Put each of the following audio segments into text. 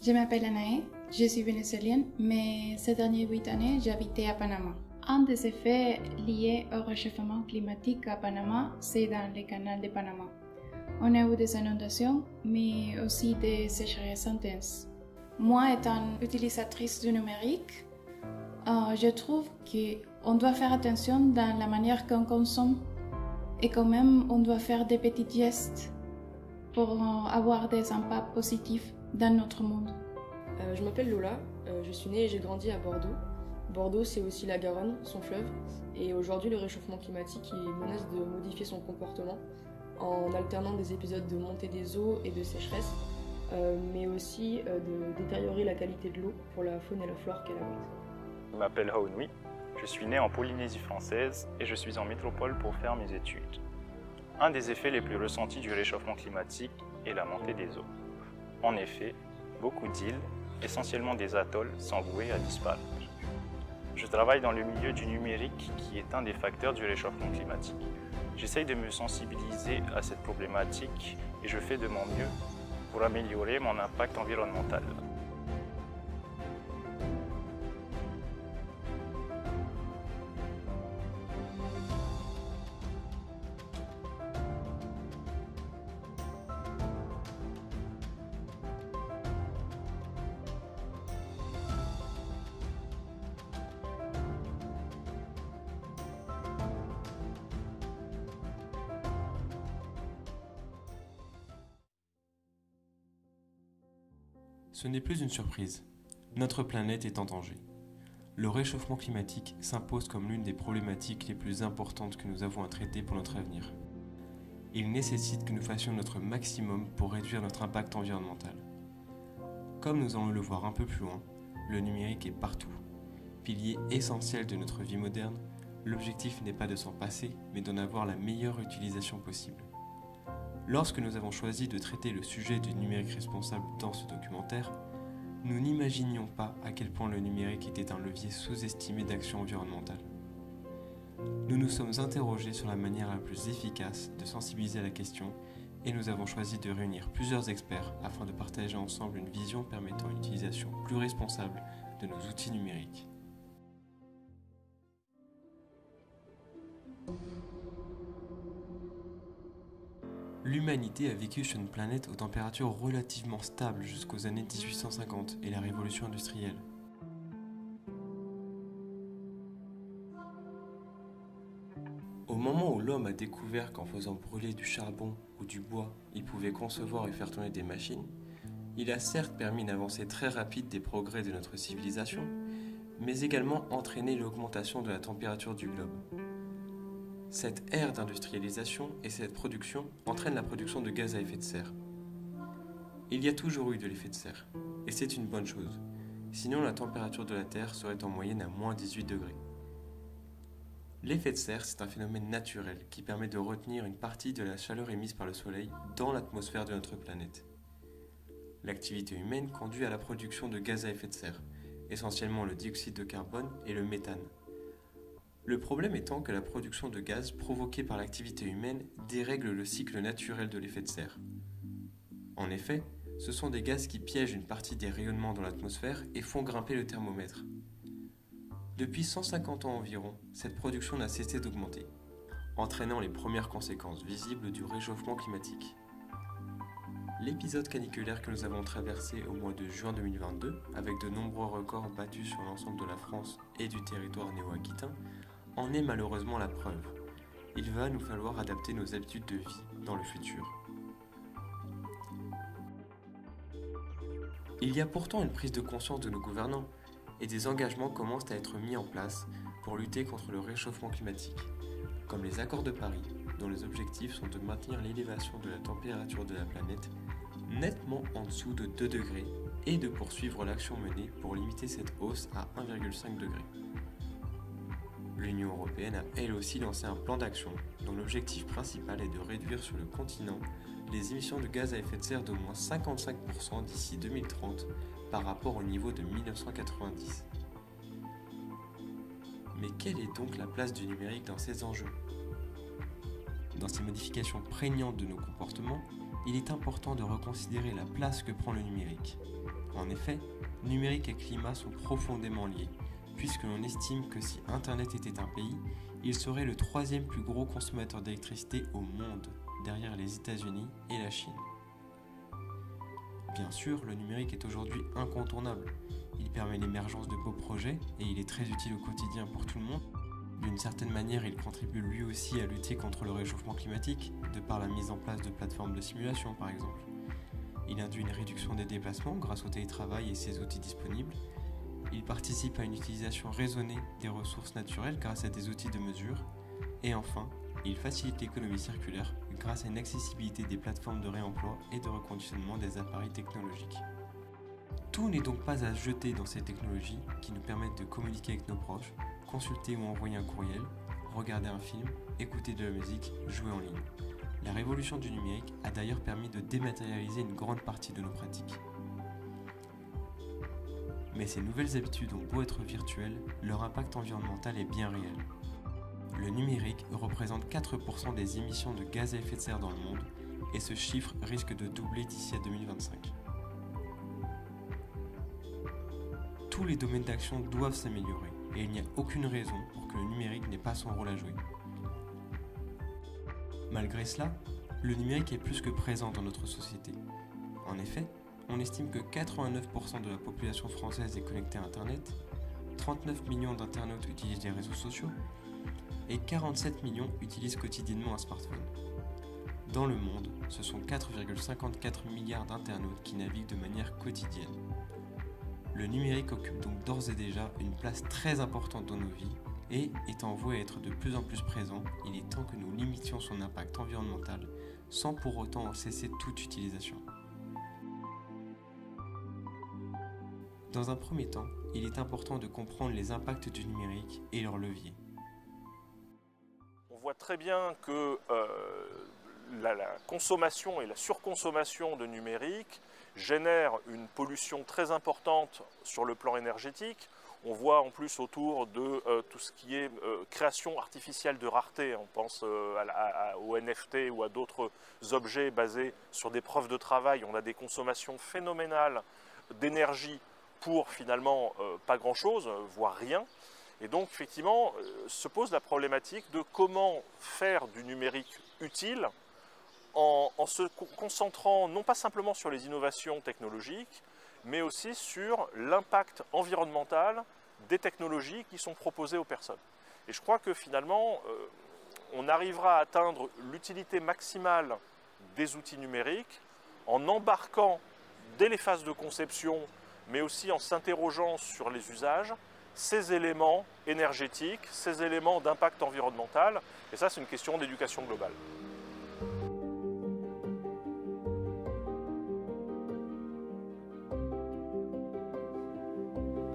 Je m'appelle Anaë, je suis vénézuélienne, mais ces dernières 8 années, j'habitais à Panama. Un des effets liés au réchauffement climatique à Panama, c'est dans le canal de Panama. On a eu des inondations, mais aussi des sécheresses intenses. Moi, étant utilisatrice du numérique, je trouve qu'on doit faire attention dans la manière qu'on consomme et quand même on doit faire des petits gestes pour avoir des impacts positifs dans notre monde. Je m'appelle Lola, je suis née et j'ai grandi à Bordeaux. Bordeaux, c'est aussi la Garonne, son fleuve, et aujourd'hui le réchauffement climatique il menace de modifier son comportement en alternant des épisodes de montée des eaux et de sécheresse, mais aussi de détériorer la qualité de l'eau pour la faune et la flore qu'elle abrite. Je m'appelle Haounui, je suis né en Polynésie française et je suis en métropole pour faire mes études. Un des effets les plus ressentis du réchauffement climatique est la montée des eaux. En effet, beaucoup d'îles, essentiellement des atolls, sont vouées à disparaître. Je travaille dans le milieu du numérique qui est un des facteurs du réchauffement climatique. J'essaye de me sensibiliser à cette problématique et je fais de mon mieux pour améliorer mon impact environnemental. Ce n'est plus une surprise. Notre planète est en danger. Le réchauffement climatique s'impose comme l'une des problématiques les plus importantes que nous avons à traiter pour notre avenir. Il nécessite que nous fassions notre maximum pour réduire notre impact environnemental. Comme nous allons le voir un peu plus loin, le numérique est partout. Pilier essentiel de notre vie moderne, l'objectif n'est pas de s'en passer, mais d'en avoir la meilleure utilisation possible. Lorsque nous avons choisi de traiter le sujet du numérique responsable dans ce documentaire, nous n'imaginions pas à quel point le numérique était un levier sous-estimé d'action environnementale. Nous nous sommes interrogés sur la manière la plus efficace de sensibiliser à la question et nous avons choisi de réunir plusieurs experts afin de partager ensemble une vision permettant une utilisation plus responsable de nos outils numériques. L'humanité a vécu sur une planète aux températures relativement stables jusqu'aux années 1850 et la révolution industrielle. Au moment où l'homme a découvert qu'en faisant brûler du charbon ou du bois, il pouvait concevoir et faire tourner des machines, il a certes permis une avancée très rapide des progrès de notre civilisation, mais également entraîné l'augmentation de la température du globe. Cette ère d'industrialisation et cette production entraînent la production de gaz à effet de serre. Il y a toujours eu de l'effet de serre, et c'est une bonne chose, sinon la température de la Terre serait en moyenne à moins 18 degrés. L'effet de serre, c'est un phénomène naturel qui permet de retenir une partie de la chaleur émise par le Soleil dans l'atmosphère de notre planète. L'activité humaine conduit à la production de gaz à effet de serre, essentiellement le dioxyde de carbone et le méthane. Le problème étant que la production de gaz provoquée par l'activité humaine dérègle le cycle naturel de l'effet de serre. En effet, ce sont des gaz qui piègent une partie des rayonnements dans l'atmosphère et font grimper le thermomètre. Depuis 150 ans environ, cette production n'a cessé d'augmenter, entraînant les premières conséquences visibles du réchauffement climatique. L'épisode caniculaire que nous avons traversé au mois de juin 2022, avec de nombreux records battus sur l'ensemble de la France et du territoire néo-aquitain, en est malheureusement la preuve. Il va nous falloir adapter nos habitudes de vie dans le futur. Il y a pourtant une prise de conscience de nos gouvernants et des engagements commencent à être mis en place pour lutter contre le réchauffement climatique, comme les accords de Paris, dont les objectifs sont de maintenir l'élévation de la température de la planète nettement en dessous de 2 degrés et de poursuivre l'action menée pour limiter cette hausse à 1,5 degré. L'Union européenne a elle aussi lancé un plan d'action dont l'objectif principal est de réduire sur le continent les émissions de gaz à effet de serre d'au moins 55% d'ici 2030 par rapport au niveau de 1990. Mais quelle est donc la place du numérique dans ces enjeux ? Dans ces modifications prégnantes de nos comportements, il est important de reconsidérer la place que prend le numérique. En effet, numérique et climat sont profondément liés, puisque l'on estime que si Internet était un pays, il serait le 3e plus gros consommateur d'électricité au monde, derrière les États-Unis et la Chine. Bien sûr, le numérique est aujourd'hui incontournable. Il permet l'émergence de beaux projets et il est très utile au quotidien pour tout le monde. D'une certaine manière, il contribue lui aussi à lutter contre le réchauffement climatique, de par la mise en place de plateformes de simulation par exemple. Il induit une réduction des déplacements grâce au télétravail et ses outils disponibles. Il participe à une utilisation raisonnée des ressources naturelles grâce à des outils de mesure. Et enfin, il facilite l'économie circulaire grâce à une accessibilité des plateformes de réemploi et de reconditionnement des appareils technologiques. Tout n'est donc pas à jeter dans ces technologies qui nous permettent de communiquer avec nos proches, consulter ou envoyer un courriel, regarder un film, écouter de la musique, jouer en ligne. La révolution du numérique a d'ailleurs permis de dématérialiser une grande partie de nos pratiques. Mais ces nouvelles habitudes ont beau être virtuelles, leur impact environnemental est bien réel. Le numérique représente 4% des émissions de gaz à effet de serre dans le monde et ce chiffre risque de doubler d'ici à 2025. Tous les domaines d'action doivent s'améliorer et il n'y a aucune raison pour que le numérique n'ait pas son rôle à jouer. Malgré cela, le numérique est plus que présent dans notre société. En effet, on estime que 89% de la population française est connectée à Internet, 39 millions d'internautes utilisent les réseaux sociaux et 47 millions utilisent quotidiennement un smartphone. Dans le monde, ce sont 4,54 milliards d'internautes qui naviguent de manière quotidienne. Le numérique occupe donc d'ores et déjà une place très importante dans nos vies et, étant voué à être de plus en plus présent, il est temps que nous limitions son impact environnemental sans pour autant en cesser toute utilisation. Dans un premier temps, il est important de comprendre les impacts du numérique et leurs leviers. On voit très bien que la consommation et la surconsommation de numérique génère une pollution très importante sur le plan énergétique. On voit en plus autour de tout ce qui est création artificielle de rareté, on pense aux NFT ou à d'autres objets basés sur des preuves de travail. On a des consommations phénoménales d'énergie pour finalement pas grand-chose, voire rien. Et donc effectivement se pose la problématique de comment faire du numérique utile en se concentrant non pas simplement sur les innovations technologiques, mais aussi sur l'impact environnemental des technologies qui sont proposées aux personnes. Et je crois que finalement, on arrivera à atteindre l'utilité maximale des outils numériques en embarquant dès les phases de conception, mais aussi en s'interrogeant sur les usages, ces éléments énergétiques, ces éléments d'impact environnemental. Et ça, c'est une question d'éducation globale.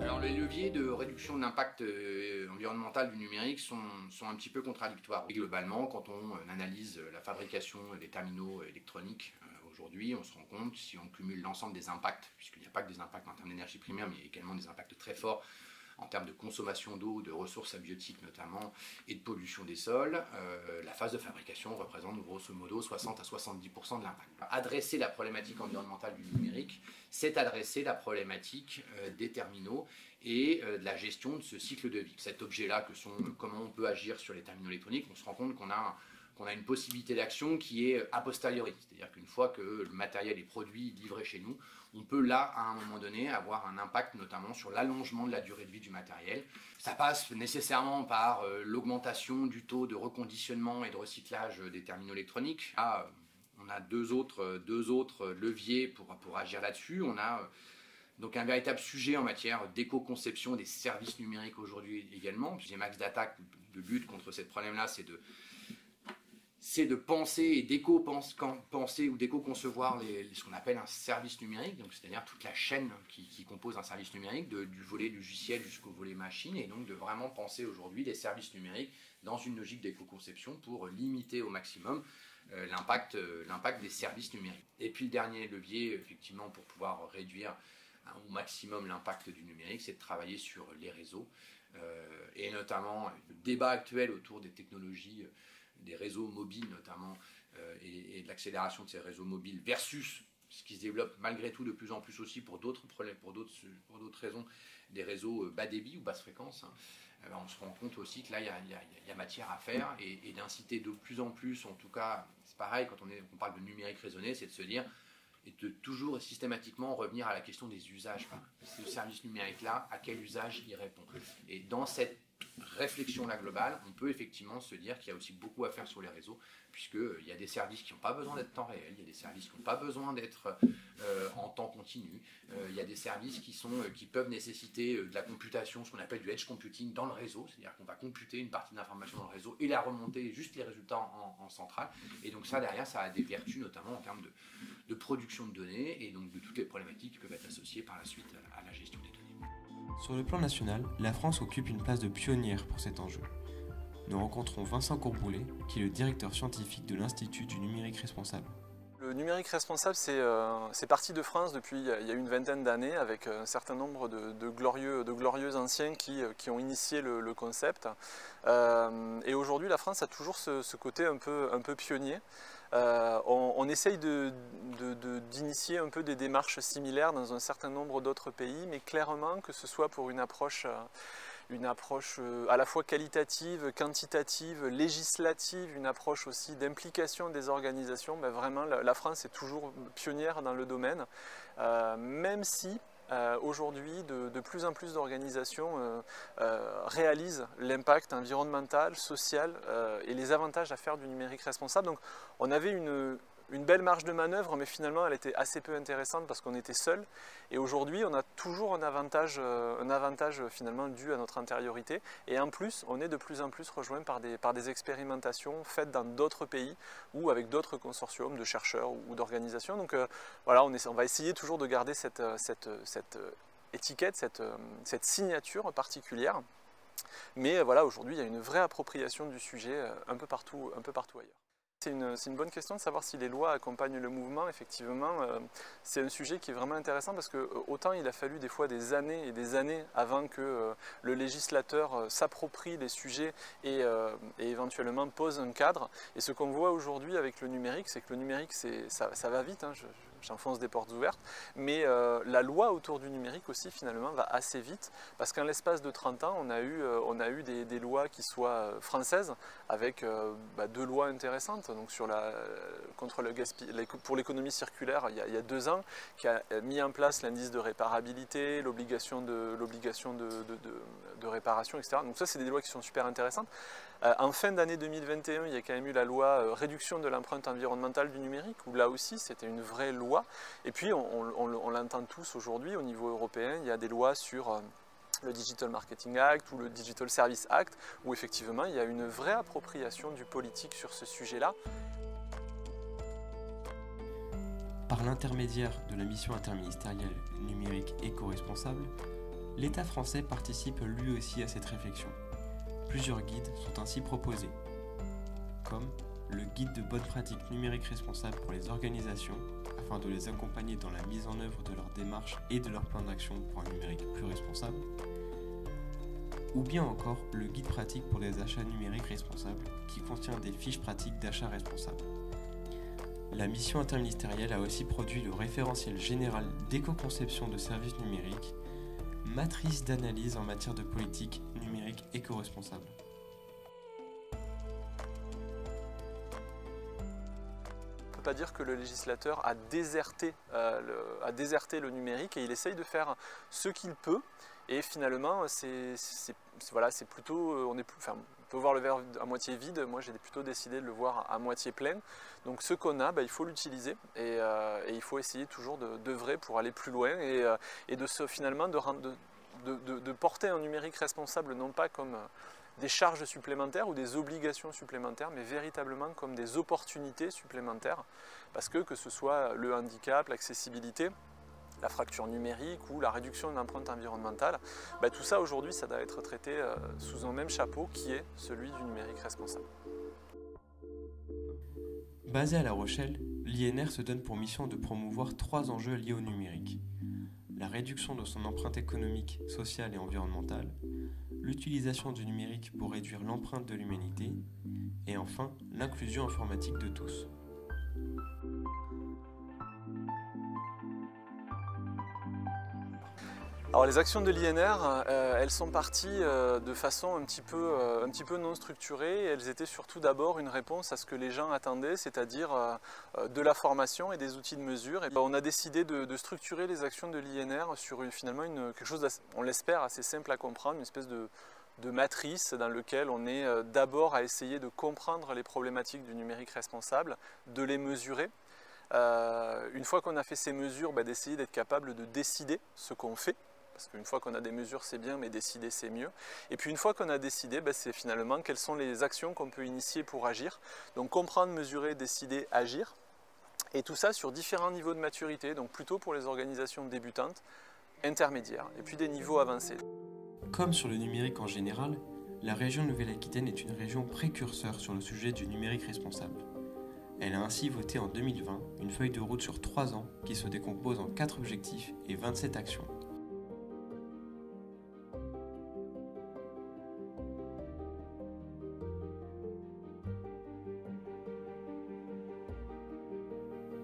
Alors les leviers de réduction de l'impact environnemental du numérique sont un petit peu contradictoires. Et globalement, quand on analyse la fabrication des terminaux électroniques aujourd'hui, on se rend compte, si on cumule l'ensemble des impacts, puisqu'il n'y a pas que des impacts en termes d'énergie primaire, mais également des impacts très forts en termes de consommation d'eau, de ressources abiotiques notamment, et de pollution des sols, la phase de fabrication représente grosso modo 60 à 70% de l'impact. Adresser la problématique environnementale du numérique, c'est adresser la problématique des terminaux et de la gestion de ce cycle de vie. Cet objet-là, que sont comment on peut agir sur les terminaux électroniques, on se rend compte qu'on a une possibilité d'action qui est a posteriori, c'est-à-dire qu'une fois que le matériel est produit, livré chez nous, on peut là, à un moment donné, avoir un impact notamment sur l'allongement de la durée de vie du matériel. Ça passe nécessairement par l'augmentation du taux de reconditionnement et de recyclage des terminaux électroniques. Là, on a deux autres leviers pour agir là-dessus. On a donc un véritable sujet en matière d'éco-conception des services numériques aujourd'hui également. Le deuxième axe d'attaque, de lutte contre ce problème-là, c'est de penser et d'éco-penser ou d'éco-concevoir ce qu'on appelle un service numérique, donc c'est-à-dire toute la chaîne qui compose un service numérique, du volet logiciel jusqu'au volet machine, et donc de vraiment penser aujourd'hui les services numériques dans une logique d'éco-conception pour limiter au maximum l'impact des services numériques. Et puis le dernier levier, effectivement, pour pouvoir réduire au maximum l'impact du numérique, c'est de travailler sur les réseaux, et notamment le débat actuel autour des technologies des réseaux mobiles notamment et de l'accélération de ces réseaux mobiles versus ce qui se développe malgré tout de plus en plus aussi pour d'autres raisons, des réseaux bas débit ou basse fréquence, on se rend compte aussi que là, il y a matière à faire et d'inciter de plus en plus, en tout cas, c'est pareil, quand on parle de numérique raisonné, c'est de se dire, et de toujours systématiquement revenir à la question des usages. Ce service numérique-là, à quel usage il répond? Et dans cette réflexion-là globale, on peut effectivement se dire qu'il y a aussi beaucoup à faire sur les réseaux, puisqu'il y a des services qui n'ont pas besoin d'être temps réel, il y a des services qui n'ont pas besoin d'être en temps continu, il y a des services qui peuvent nécessiter de la computation, ce qu'on appelle du edge computing dans le réseau, c'est-à-dire qu'on va computer une partie de l'information dans le réseau et la remonter juste les résultats en centrale. Et donc ça, derrière, ça a des vertus, notamment en termes de production de données et donc de toutes les problématiques qui peuvent être associées par la suite à la gestion des données. Sur le plan national, la France occupe une place de pionnière pour cet enjeu. Nous rencontrons Vincent Courboulet, qui est le directeur scientifique de l'Institut du numérique responsable. Le numérique responsable, c'est parti de France depuis il y a une vingtaine d'années avec un certain nombre de glorieux anciens qui ont initié le concept. Et aujourd'hui, la France a toujours ce côté un peu pionnier. On essaye d'initier un peu des démarches similaires dans un certain nombre d'autres pays, mais clairement que ce soit pour une approche à la fois qualitative, quantitative, législative, une approche aussi d'implication des organisations, ben vraiment la France est toujours pionnière dans le domaine, même si aujourd'hui de plus en plus d'organisations réalisent l'impact environnemental, social et les avantages à faire du numérique responsable. Donc on avait une belle marge de manœuvre, mais finalement elle était assez peu intéressante parce qu'on était seul. Et aujourd'hui on a toujours un avantage finalement dû à notre antériorité. Et en plus on est de plus en plus rejoint par des expérimentations faites dans d'autres pays ou avec d'autres consortiums de chercheurs ou d'organisations. Donc voilà, on va essayer toujours de garder cette étiquette, cette signature particulière. Mais voilà, aujourd'hui il y a une vraie appropriation du sujet un peu partout ailleurs. C'est une bonne question de savoir si les lois accompagnent le mouvement. Effectivement, c'est un sujet qui est vraiment intéressant parce que autant il a fallu des fois des années et des années avant que le législateur s'approprie les sujets et éventuellement pose un cadre. Et ce qu'on voit aujourd'hui avec le numérique, c'est que le numérique, ça va vite, hein, j'enfonce des portes ouvertes, mais la loi autour du numérique aussi finalement va assez vite parce qu'en l'espace de 30 ans, on a eu des lois qui soient françaises avec 2 lois intéressantes. Donc pour l'économie circulaire, il y a 2 ans, qui a mis en place l'indice de réparabilité, l'obligation de réparation, etc. Donc ça, c'est des lois qui sont super intéressantes. En fin d'année 2021, il y a quand même eu la loi réduction de l'empreinte environnementale du numérique, où là aussi, c'était une vraie loi. Et puis, on l'entend tous aujourd'hui, au niveau européen, il y a des lois sur le Digital Marketing Act ou le Digital Service Act, où effectivement il y a une vraie appropriation du politique sur ce sujet-là. Par l'intermédiaire de la mission interministérielle numérique éco-responsable, l'État français participe lui aussi à cette réflexion. Plusieurs guides sont ainsi proposés, comme le guide de bonnes pratiques numériques responsables pour les organisations, afin de les accompagner dans la mise en œuvre de leurs démarches et de leur plan d'action pour un numérique plus responsable, ou bien encore le guide pratique pour les achats numériques responsables qui contient des fiches pratiques d'achat responsable. La mission interministérielle a aussi produit le référentiel général d'éco-conception de services numériques, matrice d'analyse en matière de politique numérique éco-responsable. Pas dire que le législateur a déserté le numérique et il essaye de faire ce qu'il peut et finalement c'est plutôt on peut voir le verre à moitié vide. Moi j'ai plutôt décidé de le voir à moitié plein. Donc ce qu'on a, il faut l'utiliser et il faut essayer toujours d'œuvrer pour aller plus loin et finalement de porter un numérique responsable non pas comme des charges supplémentaires ou des obligations supplémentaires, mais véritablement comme des opportunités supplémentaires, parce que ce soit le handicap, l'accessibilité, la fracture numérique ou la réduction de l'empreinte environnementale, tout ça aujourd'hui ça doit être traité sous un même chapeau qui est celui du numérique responsable. Basé à La Rochelle, l'INR se donne pour mission de promouvoir 3 enjeux liés au numérique: la réduction de son empreinte économique, sociale et environnementale, l'utilisation du numérique pour réduire l'empreinte de l'humanité, et enfin l'inclusion informatique de tous. Alors les actions de l'INR, elles sont parties de façon un petit peu non structurée. Elles étaient surtout d'abord une réponse à ce que les gens attendaient, c'est-à-dire de la formation et des outils de mesure. Et on a décidé de structurer les actions de l'INR sur finalement quelque chose, on l'espère, assez simple à comprendre, une espèce de matrice dans lequel on est d'abord à essayer de comprendre les problématiques du numérique responsable, de les mesurer. Une fois qu'on a fait ces mesures, d'essayer d'être capable de décider ce qu'on fait. Parce qu'une fois qu'on a des mesures, c'est bien, mais décider, c'est mieux. Et puis une fois qu'on a décidé, c'est finalement quelles sont les actions qu'on peut initier pour agir. Donc comprendre, mesurer, décider, agir. Et tout ça sur différents niveaux de maturité, donc plutôt pour les organisations débutantes, intermédiaires, et puis des niveaux avancés. Comme sur le numérique en général, la région Nouvelle-Aquitaine est une région précurseur sur le sujet du numérique responsable. Elle a ainsi voté en 2020 une feuille de route sur 3 ans qui se décompose en 4 objectifs et 27 actions.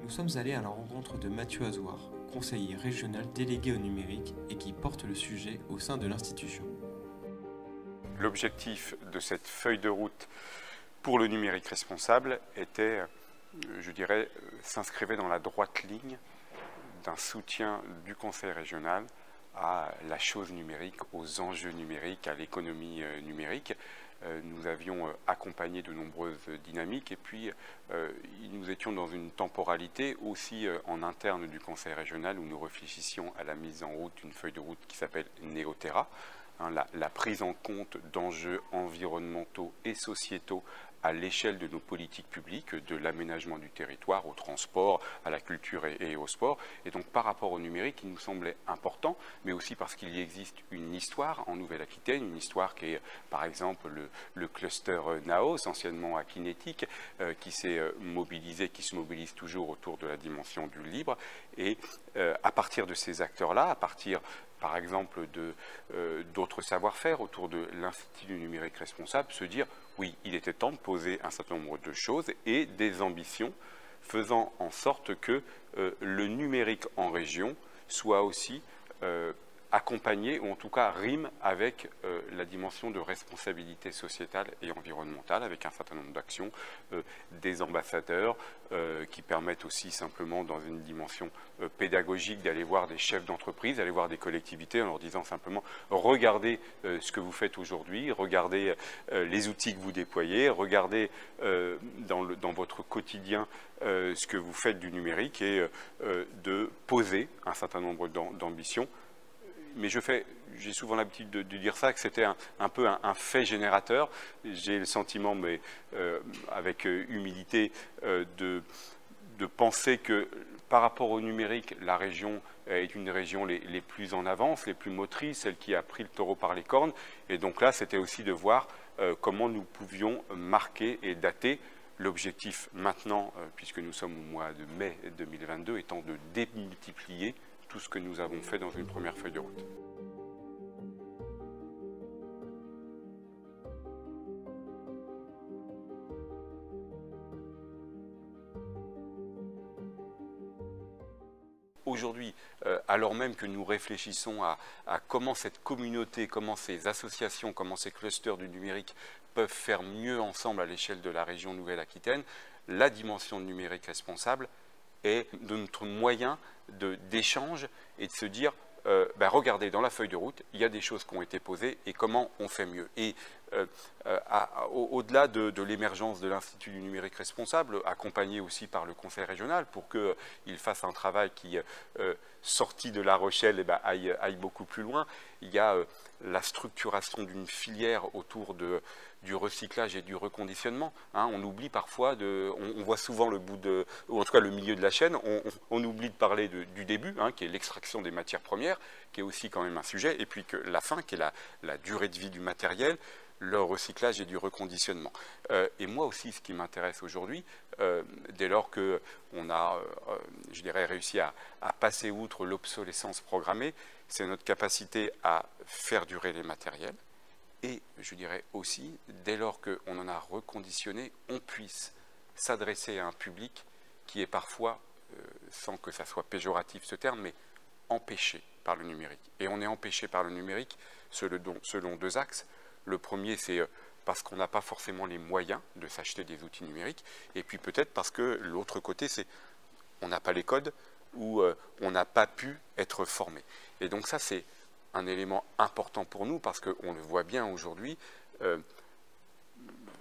Nous sommes allés à la rencontre de Mathieu Azoir, conseiller régional délégué au numérique et qui porte le sujet au sein de l'institution. L'objectif de cette feuille de route pour le numérique responsable était, je dirais, s'inscrivait dans la droite ligne d'un soutien du conseil régional à la chose numérique, aux enjeux numériques, à l'économie numérique. Nous avions accompagné de nombreuses dynamiques et puis nous étions dans une temporalité aussi en interne du conseil régional où nous réfléchissions à la mise en route d'une feuille de route qui s'appelle Néoterra, la prise en compte d'enjeux environnementaux et sociétaux à l'échelle de nos politiques publiques, de l'aménagement du territoire, au transport, à la culture et au sport. Et donc par rapport au numérique, il nous semblait important, mais aussi parce qu'il y existe une histoire en Nouvelle-Aquitaine, une histoire qui est par exemple le cluster Naos, anciennement Akinétique, qui s'est mobilisé, qui se mobilise toujours autour de la dimension du libre. Et à partir de ces acteurs-là, à partir par exemple d'autres savoir-faire autour de l'Institut du numérique responsable, se dire oui, il était temps de poser un certain nombre de choses et des ambitions faisant en sorte que le numérique en région soit aussi accompagné, ou en tout cas rime avec la dimension de responsabilité sociétale et environnementale, avec un certain nombre d'actions, des ambassadeurs qui permettent aussi simplement dans une dimension pédagogique d'aller voir des chefs d'entreprise, d'aller voir des collectivités en leur disant simplement regardez ce que vous faites aujourd'hui, regardez les outils que vous déployez, regardez dans votre quotidien ce que vous faites du numérique et de poser un certain nombre d'ambitions. Mais j'ai souvent l'habitude de dire ça, que c'était un peu un fait générateur. J'ai le sentiment, mais avec humilité, de penser que par rapport au numérique, la région est une région les plus en avance, les plus motrices, celle qui a pris le taureau par les cornes. Et donc là, c'était aussi de voir comment nous pouvions marquer et dater l'objectif maintenant, puisque nous sommes au mois de mai 2022, étant de démultiplier tout ce que nous avons fait dans une première feuille de route. Aujourd'hui, alors même que nous réfléchissons à comment cette communauté, comment ces associations, comment ces clusters du numérique peuvent faire mieux ensemble à l'échelle de la région Nouvelle-Aquitaine, la dimension numérique responsable est notre moyen d'échange et de se dire regardez, dans la feuille de route, il y a des choses qui ont été posées et comment on fait mieux. Et au-delà de l'émergence de l'Institut du numérique responsable, accompagné aussi par le Conseil régional pour qu'il fasse un travail qui, sorti de La Rochelle, aille beaucoup plus loin, il y a la structuration d'une filière autour du recyclage et du reconditionnement. On oublie parfois, on voit souvent le bout ou en tout cas le milieu de la chaîne, on oublie de parler du début, qui est l'extraction des matières premières, qui est aussi quand même un sujet, et puis que la fin, qui est la durée de vie du matériel, le recyclage et du reconditionnement. Et moi aussi, ce qui m'intéresse aujourd'hui, dès lors qu'on a, je dirais, réussi à passer outre l'obsolescence programmée, c'est notre capacité à faire durer les matériels. Et je dirais aussi, dès lors qu'on en a reconditionné, on puisse s'adresser à un public qui est parfois, sans que ça soit péjoratif ce terme, mais empêché par le numérique. Et on est empêché par le numérique selon deux axes. Le premier, c'est parce qu'on n'a pas forcément les moyens de s'acheter des outils numériques, et puis peut-être parce que l'autre côté, c'est on n'a pas les codes ou on n'a pas pu être formé. Et donc ça, c'est un élément important pour nous, parce qu'on le voit bien aujourd'hui,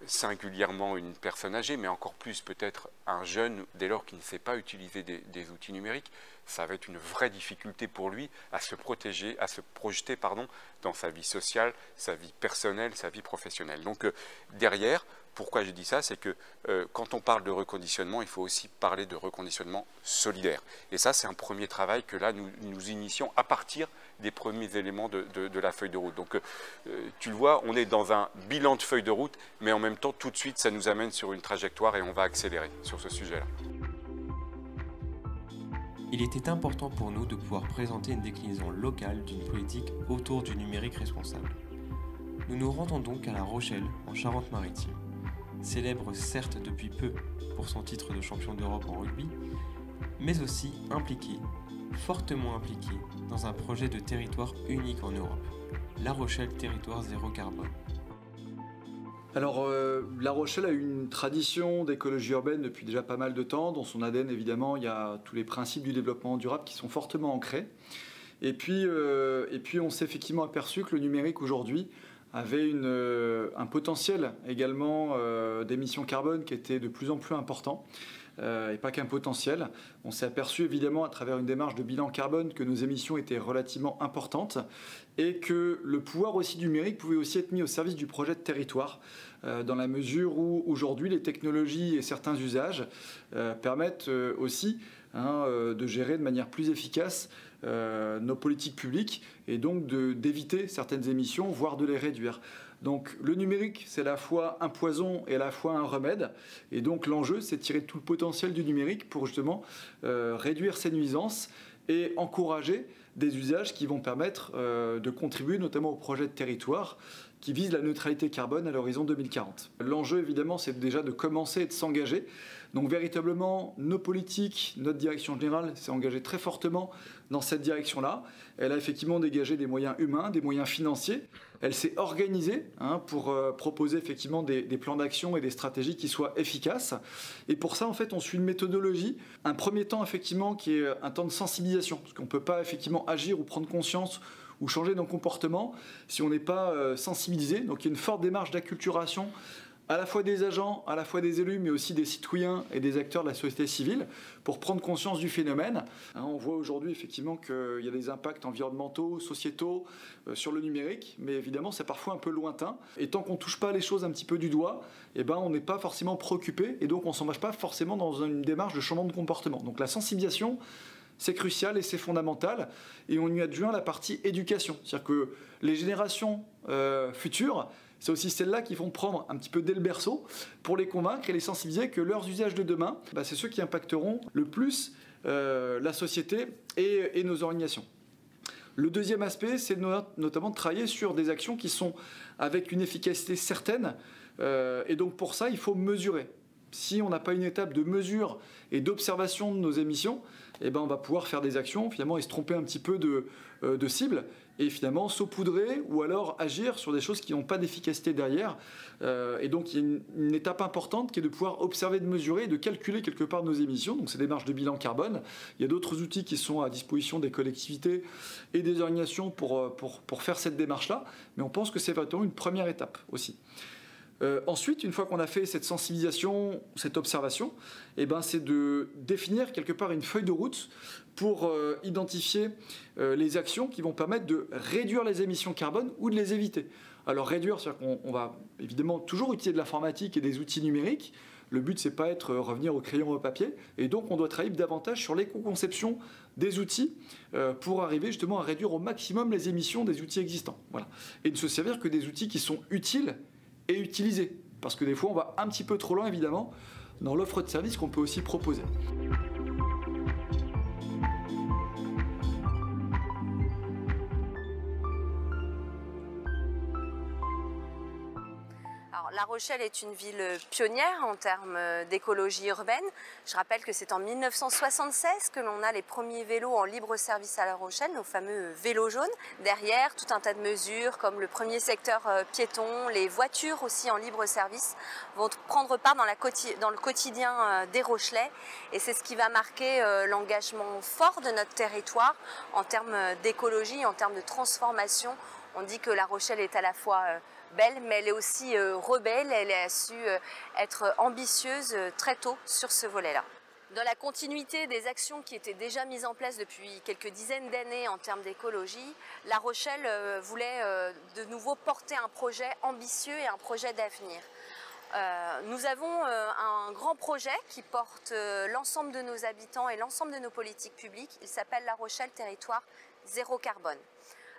singulièrement une personne âgée, mais encore plus peut-être un jeune, dès lors qu'il ne sait pas utiliser des outils numériques, ça va être une vraie difficulté pour lui à se protéger, à se projeter dans sa vie sociale, sa vie personnelle, sa vie professionnelle. Donc derrière, pourquoi je dis ça, c'est que quand on parle de reconditionnement, il faut aussi parler de reconditionnement solidaire. Et ça, c'est un premier travail que là, nous initions à partir des premiers éléments de la feuille de route. Donc, tu le vois, on est dans un bilan de feuille de route, mais en même temps, tout de suite, ça nous amène sur une trajectoire et on va accélérer sur ce sujet-là. Il était important pour nous de pouvoir présenter une déclinaison locale d'une politique autour du numérique responsable. Nous nous rendons donc à La Rochelle, en Charente-Maritime. Célèbre certes depuis peu pour son titre de champion d'Europe en rugby, mais aussi impliqué, fortement impliqué, dans un projet de territoire unique en Europe, La Rochelle Territoire Zéro Carbone. Alors, La Rochelle a une tradition d'écologie urbaine depuis déjà pas mal de temps. Dans son ADN, évidemment, il y a tous les principes du développement durable qui sont fortement ancrés. Et puis on s'est effectivement aperçu que le numérique aujourd'hui avait un potentiel également d'émissions carbone qui était de plus en plus important. Et pas qu'un potentiel. On s'est aperçu évidemment à travers une démarche de bilan carbone que nos émissions étaient relativement importantes et que le pouvoir aussi du numérique pouvait aussi être mis au service du projet de territoire dans la mesure où aujourd'hui les technologies et certains usages permettent aussi de gérer de manière plus efficace nos politiques publiques et donc d'éviter certaines émissions, voire de les réduire. Donc le numérique, c'est à la fois un poison et à la fois un remède. Et donc l'enjeu, c'est de tirer tout le potentiel du numérique pour justement réduire ces nuisances et encourager des usages qui vont permettre de contribuer notamment au projet de territoire qui vise la neutralité carbone à l'horizon 2040. L'enjeu, évidemment, c'est déjà de commencer et de s'engager. Donc véritablement, nos politiques, notre direction générale s'est engagée très fortement dans cette direction-là. Elle a effectivement dégagé des moyens humains, des moyens financiers. Elle s'est organisée pour proposer effectivement des plans d'action et des stratégies qui soient efficaces. Et pour ça, en fait, on suit une méthodologie. Un premier temps, effectivement, qui est un temps de sensibilisation, parce qu'on ne peut pas effectivement agir ou prendre conscience ou changer nos comportements si on n'est pas sensibilisé. Donc il y a une forte démarche d'acculturation à la fois des agents, à la fois des élus, mais aussi des citoyens et des acteurs de la société civile pour prendre conscience du phénomène. On voit aujourd'hui effectivement qu'il y a des impacts environnementaux, sociétaux sur le numérique, mais évidemment c'est parfois un peu lointain. Et tant qu'on ne touche pas les choses un petit peu du doigt, on n'est pas forcément préoccupé et donc on ne s'engage pas forcément dans une démarche de changement de comportement. Donc la sensibilisation, c'est crucial et c'est fondamental. Et on y adjoint la partie éducation. C'est-à-dire que les générations futures, c'est aussi celles-là qui vont prendre un petit peu dès le berceau pour les convaincre et les sensibiliser que leurs usages de demain, c'est ceux qui impacteront le plus la société et nos organisations. Le deuxième aspect, c'est notamment de travailler sur des actions qui sont avec une efficacité certaine. Et donc pour ça, il faut mesurer. Si on n'a pas une étape de mesure et d'observation de nos émissions, on va pouvoir faire des actions finalement et se tromper un petit peu de cible et finalement saupoudrer ou alors agir sur des choses qui n'ont pas d'efficacité derrière. Et donc il y a une étape importante qui est de pouvoir observer, de mesurer et de calculer quelque part nos émissions. Donc c'est des démarches de bilan carbone. Il y a d'autres outils qui sont à disposition des collectivités et des organisations pour faire cette démarche-là. Mais on pense que c'est vraiment une première étape aussi. Ensuite, une fois qu'on a fait cette sensibilisation, cette observation, c'est de définir quelque part une feuille de route pour identifier les actions qui vont permettre de réduire les émissions carbone ou de les éviter. Alors réduire, c'est-à-dire qu'on va évidemment toujours utiliser de l'informatique et des outils numériques. Le but, c'est pas revenir au crayon au papier. Et donc, on doit travailler davantage sur l'éco-conception des outils pour arriver justement à réduire au maximum les émissions des outils existants. Voilà. Et ne se servir que des outils qui sont utiles et utilisés. Parce que des fois, on va un petit peu trop loin, évidemment, dans l'offre de services qu'on peut aussi proposer. Alors, La Rochelle est une ville pionnière en termes d'écologie urbaine. Je rappelle que c'est en 1976 que l'on a les premiers vélos en libre service à La Rochelle, nos fameux vélos jaunes. Derrière, tout un tas de mesures comme le premier secteur piéton, les voitures aussi en libre service vont prendre part dans le quotidien des Rochelais. Et c'est ce qui va marquer l'engagement fort de notre territoire en termes d'écologie, en termes de transformation. On dit que La Rochelle est à la fois belle, mais elle est aussi rebelle, elle a su être ambitieuse très tôt sur ce volet-là. Dans la continuité des actions qui étaient déjà mises en place depuis quelques dizaines d'années en termes d'écologie, La Rochelle voulait de nouveau porter un projet ambitieux et un projet d'avenir. Nous avons un grand projet qui porte l'ensemble de nos habitants et l'ensemble de nos politiques publiques. Il s'appelle La Rochelle Territoire Zéro Carbone.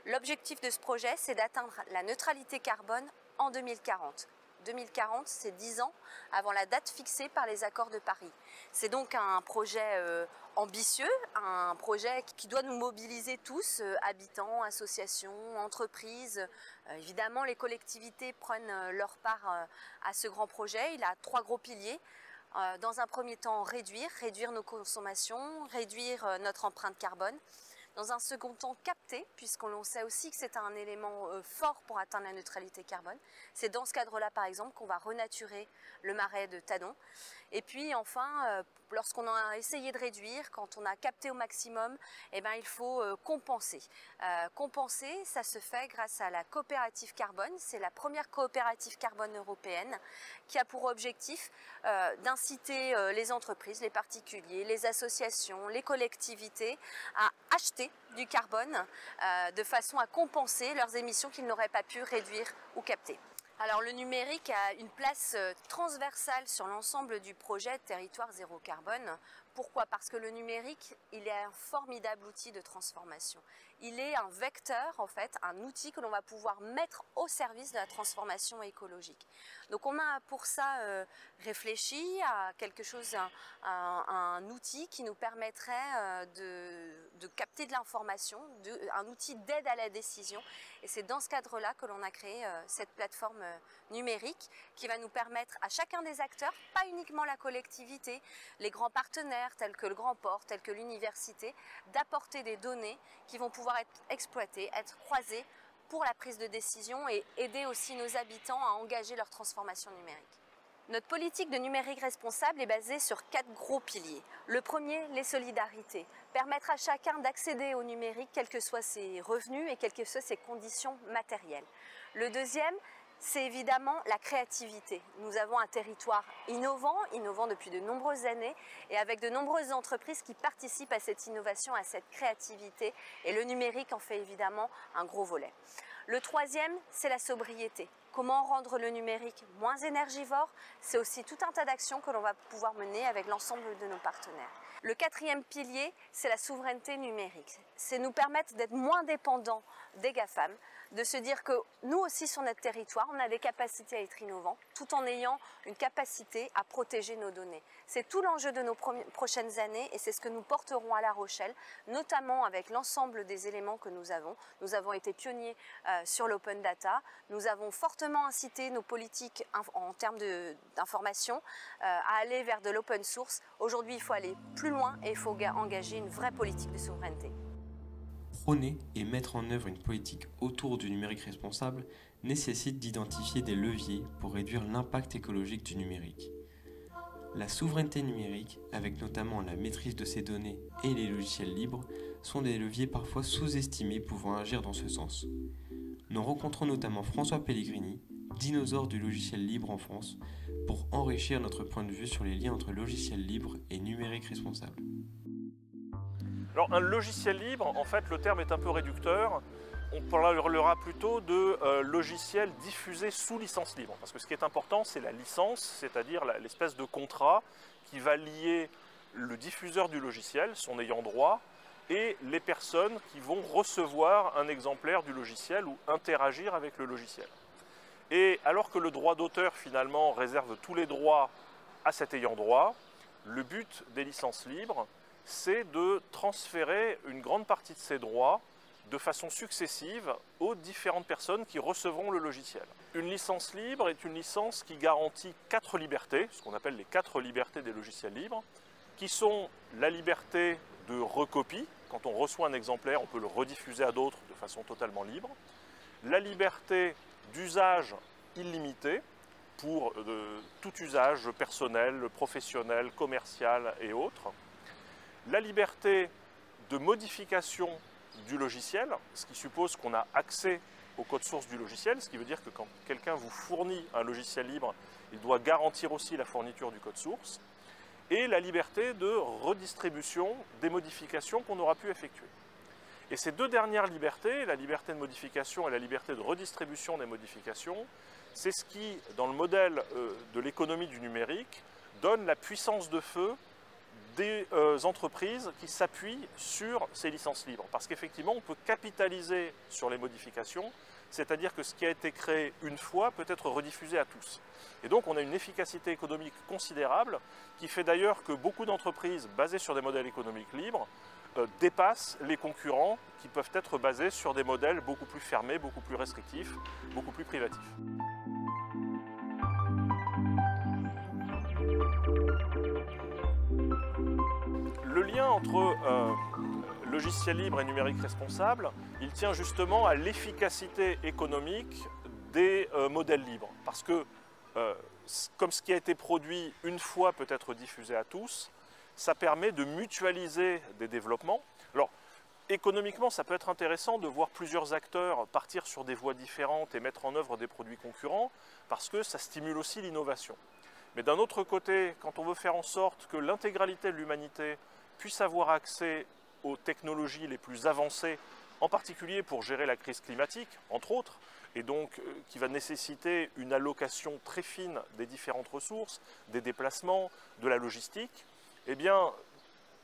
L'objectif de ce projet, c'est d'atteindre la neutralité carbone en 2040. 2040, c'est 10 ans avant la date fixée par les accords de Paris. C'est donc un projet ambitieux, un projet qui doit nous mobiliser tous, habitants, associations, entreprises. Évidemment, les collectivités prennent leur part à ce grand projet. Il a 3 gros piliers. Dans un premier temps, réduire nos consommations, réduire notre empreinte carbone. Dans un second temps, capter, puisqu'on sait aussi que c'est un élément fort pour atteindre la neutralité carbone. C'est dans ce cadre-là, par exemple, qu'on va renaturer le marais de Tadon. Et puis enfin, lorsqu'on a essayé de réduire, quand on a capté au maximum, eh ben, il faut compenser. Compenser, ça se fait grâce à la coopérative carbone. C'est la première coopérative carbone européenne qui a pour objectif d'inciter les entreprises, les particuliers, les associations, les collectivités à acheter du carbone de façon à compenser leurs émissions qu'ils n'auraient pas pu réduire ou capter. Alors le numérique a une place transversale sur l'ensemble du projet Territoire Zéro Carbone. Pourquoi? Parce que le numérique, il est un formidable outil de transformation. Il est un vecteur, en fait, un outil que l'on va pouvoir mettre au service de la transformation écologique. Donc on a pour ça réfléchi à quelque chose, un outil qui nous permettrait de capter de l'information, un outil d'aide à la décision. Et c'est dans ce cadre-là que l'on a créé cette plateforme numérique qui va nous permettre à chacun des acteurs, pas uniquement la collectivité, les grands partenaires tels que le Grand Port, tels que l'université, d'apporter des données qui vont pouvoir être exploitées, être croisées pour la prise de décision et aider aussi nos habitants à engager leur transformation numérique. Notre politique de numérique responsable est basée sur 4 gros piliers. Le premier, les solidarités. Permettre à chacun d'accéder au numérique, quels que soient ses revenus et quelles que soient ses conditions matérielles. Le deuxième, c'est évidemment la créativité. Nous avons un territoire innovant depuis de nombreuses années et avec de nombreuses entreprises qui participent à cette innovation, à cette créativité, et le numérique en fait évidemment un gros volet. Le troisième, c'est la sobriété. Comment rendre le numérique moins énergivore? C'est aussi tout un tas d'actions que l'on va pouvoir mener avec l'ensemble de nos partenaires. Le quatrième pilier, c'est la souveraineté numérique. C'est nous permettre d'être moins dépendants des GAFAM, de se dire que nous aussi sur notre territoire, on a des capacités à être innovants, tout en ayant une capacité à protéger nos données. C'est tout l'enjeu de nos prochaines années et c'est ce que nous porterons à La Rochelle, notamment avec l'ensemble des éléments que nous avons. Nous avons été pionniers sur l'open data, nous avons fortement incité nos politiques en termes d'information à aller vers de l'open source. Aujourd'hui, il faut aller plus loin et il faut engager une vraie politique de souveraineté. Prôner et mettre en œuvre une politique autour du numérique responsable nécessite d'identifier des leviers pour réduire l'impact écologique du numérique. La souveraineté numérique, avec notamment la maîtrise de ces données et les logiciels libres, sont des leviers parfois sous-estimés pouvant agir dans ce sens. Nous rencontrons notamment François Pellegrini, dinosaure du logiciel libre en France, pour enrichir notre point de vue sur les liens entre logiciel libre et numérique responsable. Alors un logiciel libre, en fait le terme est un peu réducteur, on parlera plutôt de logiciel diffusé sous licence libre, parce que ce qui est important c'est la licence, c'est-à-dire l'espèce de contrat qui va lier le diffuseur du logiciel, son ayant droit, et les personnes qui vont recevoir un exemplaire du logiciel ou interagir avec le logiciel. Et alors que le droit d'auteur finalement réserve tous les droits à cet ayant droit, le but des licences libres, c'est de transférer une grande partie de ces droits de façon successive aux différentes personnes qui recevront le logiciel. Une licence libre est une licence qui garantit 4 libertés, ce qu'on appelle les 4 libertés des logiciels libres, qui sont la liberté de recopie. Quand on reçoit un exemplaire, on peut le rediffuser à d'autres de façon totalement libre. La liberté d'usage illimité pour tout usage personnel, professionnel, commercial et autres. La liberté de modification du logiciel, ce qui suppose qu'on a accès au code source du logiciel, ce qui veut dire que quand quelqu'un vous fournit un logiciel libre, il doit garantir aussi la fourniture du code source, et la liberté de redistribution des modifications qu'on aura pu effectuer. Et ces 2 dernières libertés, la liberté de modification et la liberté de redistribution des modifications, c'est ce qui, dans le modèle de l'économie du numérique, donne la puissance de feu des entreprises qui s'appuient sur ces licences libres. Parce qu'effectivement, on peut capitaliser sur les modifications, c'est-à-dire que ce qui a été créé une fois peut être rediffusé à tous. Et donc, on a une efficacité économique considérable qui fait d'ailleurs que beaucoup d'entreprises basées sur des modèles économiques libres dépassent les concurrents qui peuvent être basés sur des modèles beaucoup plus fermés, beaucoup plus restrictifs, beaucoup plus privatifs. Le lien entre logiciel libre et numérique responsable, il tient justement à l'efficacité économique des modèles libres. Parce que, comme ce qui a été produit une fois peut être diffusé à tous, ça permet de mutualiser des développements. Alors, économiquement, ça peut être intéressant de voir plusieurs acteurs partir sur des voies différentes et mettre en œuvre des produits concurrents, parce que ça stimule aussi l'innovation. Mais d'un autre côté, quand on veut faire en sorte que l'intégralité de l'humanité puisse avoir accès aux technologies les plus avancées, en particulier pour gérer la crise climatique, entre autres, et donc qui va nécessiter une allocation très fine des différentes ressources, des déplacements, de la logistique, eh bien,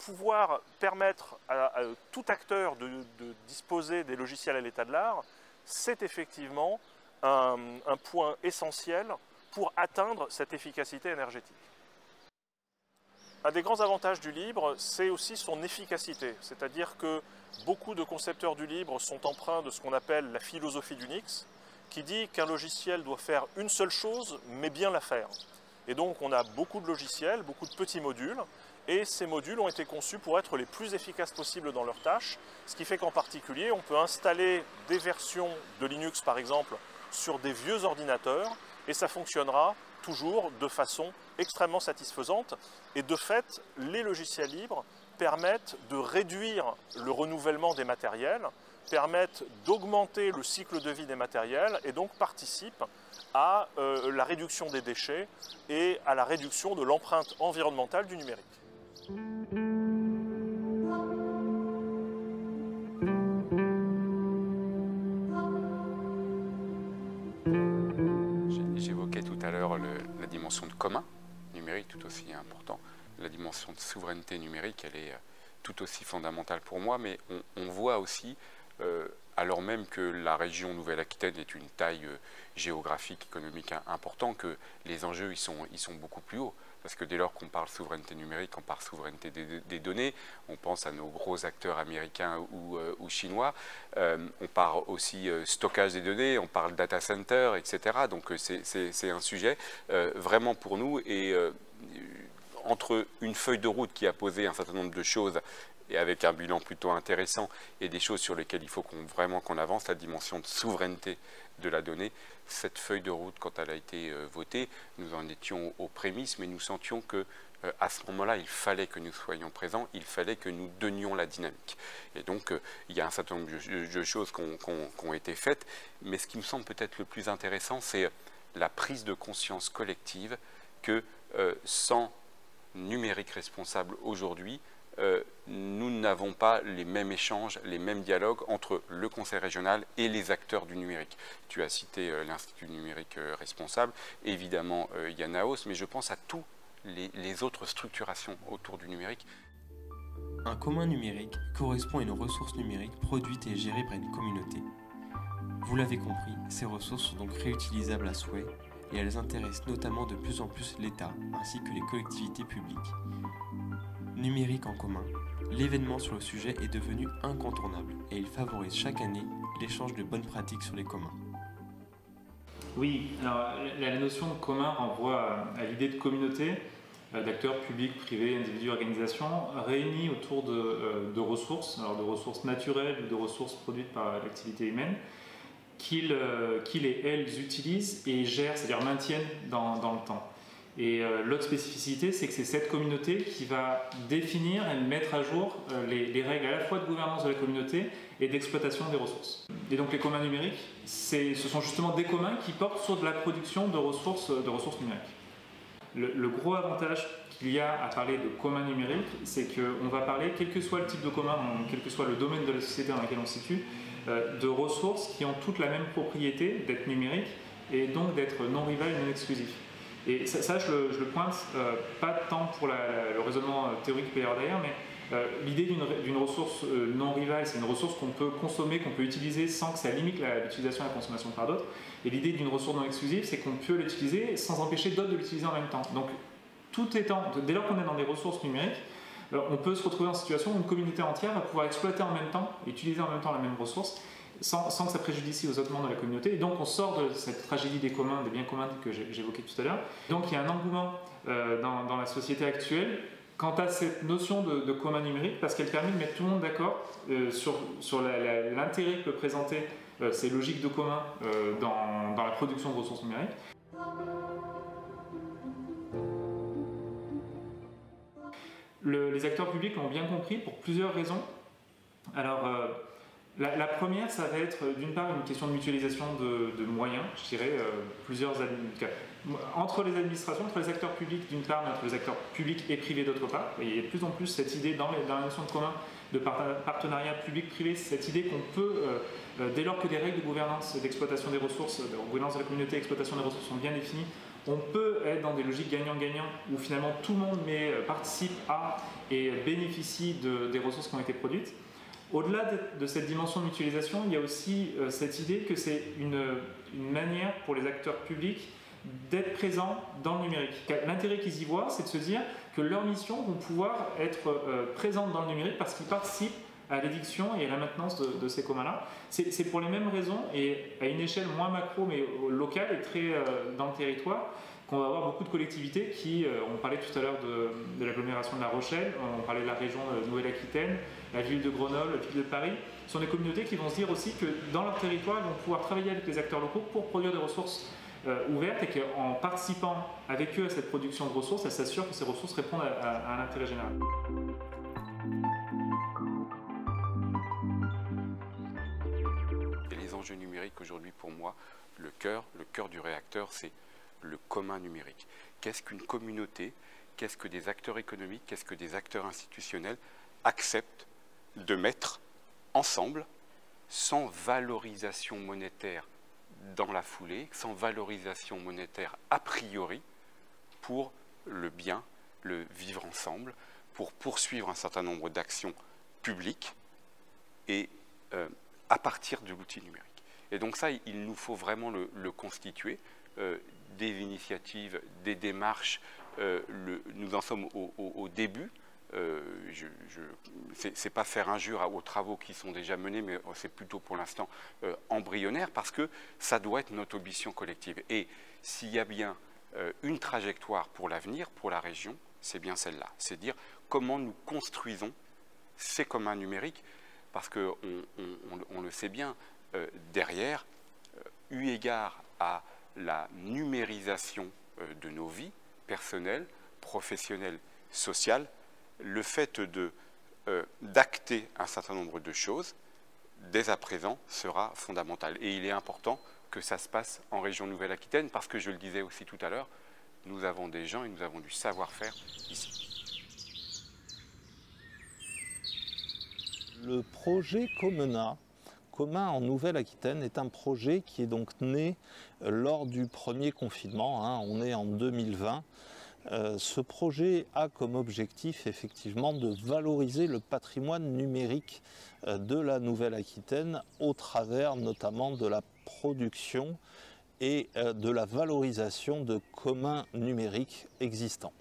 pouvoir permettre à tout acteur de disposer des logiciels à l'état de l'art, c'est effectivement un point essentiel pour atteindre cette efficacité énergétique. Un des grands avantages du libre, c'est aussi son efficacité, c'est-à-dire que beaucoup de concepteurs du libre sont empreints de ce qu'on appelle la philosophie d'Unix, qui dit qu'un logiciel doit faire une seule chose, mais bien la faire. Et donc on a beaucoup de logiciels, beaucoup de petits modules, et ces modules ont été conçus pour être les plus efficaces possibles dans leurs tâches, ce qui fait qu'en particulier, on peut installer des versions de Linux, par exemple, sur des vieux ordinateurs, et ça fonctionnera toujours de façon extrêmement satisfaisante. Et de fait, les logiciels libres permettent de réduire le renouvellement des matériels, permettent d'augmenter le cycle de vie des matériels et donc participent à la réduction des déchets et à la réduction de l'empreinte environnementale du numérique. J'évoquais tout à l'heure la dimension de commun numérique, tout aussi important. La dimension de souveraineté numérique, elle est tout aussi fondamentale pour moi, mais on voit aussi, alors même que la région Nouvelle-Aquitaine est une taille géographique, économique importante, que les enjeux ils sont beaucoup plus hauts. Parce que dès lors qu'on parle souveraineté numérique, on parle souveraineté des données, on pense à nos gros acteurs américains ou chinois, on parle aussi stockage des données, on parle data center, etc. Donc c'est un sujet vraiment pour nous. Et entre une feuille de route qui a posé un certain nombre de choses, et avec un bilan plutôt intéressant, et des choses sur lesquelles il faut vraiment qu'on avance, la dimension de souveraineté de la donnée, cette feuille de route, quand elle a été votée, nous en étions aux prémices, mais nous sentions que à ce moment-là, il fallait que nous soyons présents, il fallait que nous donnions la dynamique. Et donc, il y a un certain nombre de choses qui ont été faites, mais ce qui me semble peut-être le plus intéressant, c'est la prise de conscience collective que sans numérique responsable aujourd'hui, nous n'avons pas les mêmes échanges, les mêmes dialogues entre le Conseil régional et les acteurs du numérique. Tu as cité l'Institut numérique responsable, évidemment Yanaos, mais je pense à tous les autres structurations autour du numérique. Un commun numérique correspond à une ressource numérique produite et gérée par une communauté. Vous l'avez compris, ces ressources sont donc réutilisables à souhait et elles intéressent notamment de plus en plus l'État ainsi que les collectivités publiques. Numérique en commun, l'événement sur le sujet est devenu incontournable et il favorise chaque année l'échange de bonnes pratiques sur les communs. Oui, alors la notion de commun renvoie à l'idée de communauté, d'acteurs publics, privés, individus, organisations, réunis autour de ressources, alors de ressources naturelles ou de ressources produites par l'activité humaine, qu'ils et elles utilisent et gèrent, c'est-à-dire maintiennent dans le temps. Et l'autre spécificité, c'est que c'est cette communauté qui va définir et mettre à jour les règles à la fois de gouvernance de la communauté et d'exploitation des ressources. Et donc les communs numériques, ce sont justement des communs qui portent sur de la production de ressources numériques. Le gros avantage qu'il y a à parler de communs numériques, c'est qu'on va parler, quel que soit le type de commun, quel que soit le domaine de la société dans laquelle on se situe, de ressources qui ont toutes la même propriété d'être numériques et donc d'être non rivales et non exclusives. Et ça je le pointe, pas tant pour le raisonnement théorique qu'il peut y avoir derrière, mais l'idée d'une ressource non rivale, c'est une ressource qu'on peut consommer, qu'on peut utiliser sans que ça limite l'utilisation et la consommation par d'autres. Et l'idée d'une ressource non exclusive, c'est qu'on peut l'utiliser sans empêcher d'autres de l'utiliser en même temps. Donc, dès lors qu'on est dans des ressources numériques, on peut se retrouver en situation où une communauté entière va pouvoir exploiter en même temps, utiliser en même temps la même ressource, sans que ça préjudicie aux autres membres de la communauté. Et donc on sort de cette tragédie des communs, des biens communs que j'évoquais tout à l'heure. Donc il y a un engouement dans la société actuelle quant à cette notion de commun numérique, parce qu'elle permet de mettre tout le monde d'accord sur l'intérêt que peut présenter ces logiques de commun dans la production de ressources numériques. Les acteurs publics l'ont bien compris pour plusieurs raisons. Alors, la première, ça va être d'une part une question de mutualisation de moyens, je dirais, entre les administrations, entre les acteurs publics d'une part, entre les acteurs publics et privés d'autre part. Et il y a de plus en plus cette idée dans la notion de commun, de partenariat public-privé, cette idée qu'on peut, dès lors que des règles de gouvernance et d'exploitation des ressources, de gouvernance de la communauté, exploitation des ressources sont bien définies, on peut être dans des logiques gagnant-gagnant où finalement tout le monde participe à et bénéficie des ressources qui ont été produites. Au-delà de cette dimension de mutualisation, il y a aussi cette idée que c'est une manière pour les acteurs publics d'être présents dans le numérique. L'intérêt qu'ils y voient, c'est de se dire que leurs missions vont pouvoir être présentes dans le numérique parce qu'ils participent à l'édiction et à la maintenance de ces communs-là. C'est pour les mêmes raisons et à une échelle moins macro mais locale et très dans le territoire qu'on va avoir beaucoup de collectivités qui, on parlait tout à l'heure de l'agglomération de La Rochelle, on parlait de la région de Nouvelle-Aquitaine, la ville de Grenoble, la ville de Paris, sont des communautés qui vont se dire aussi que dans leur territoire, ils vont pouvoir travailler avec les acteurs locaux pour produire des ressources ouvertes et qu'en participant avec eux à cette production de ressources, elles s'assurent que ces ressources répondent à l'intérêt général. Et les enjeux numériques aujourd'hui pour moi, le cœur du réacteur, c'est le commun numérique. Qu'est-ce qu'une communauté, qu'est-ce que des acteurs économiques, qu'est-ce que des acteurs institutionnels acceptent de mettre ensemble, sans valorisation monétaire dans la foulée, sans valorisation monétaire a priori, pour le bien, le vivre ensemble, pour poursuivre un certain nombre d'actions publiques et à partir de l'outil numérique. Et donc ça, il nous faut vraiment le constituer. Des initiatives, des démarches, nous en sommes au début. C'est pas faire injure aux travaux qui sont déjà menés, mais c'est plutôt pour l'instant embryonnaire, parce que ça doit être notre ambition collective. Et s'il y a bien une trajectoire pour l'avenir, pour la région, c'est bien celle-là. C'est dire comment nous construisons ces communs numériques, parce qu'on le sait bien, derrière, eu égard à la numérisation de nos vies personnelles, professionnelles, sociales, le fait d'acter un certain nombre de choses, dès à présent, sera fondamental. Et il est important que ça se passe en région Nouvelle-Aquitaine, parce que je le disais aussi tout à l'heure, nous avons des gens et nous avons du savoir-faire ici. Le projet Comena, Commun en Nouvelle-Aquitaine, est un projet qui est donc né lors du premier confinement, on est en 2020. Ce projet a comme objectif effectivement de valoriser le patrimoine numérique de la Nouvelle-Aquitaine au travers notamment de la production et de la valorisation de communs numériques existants.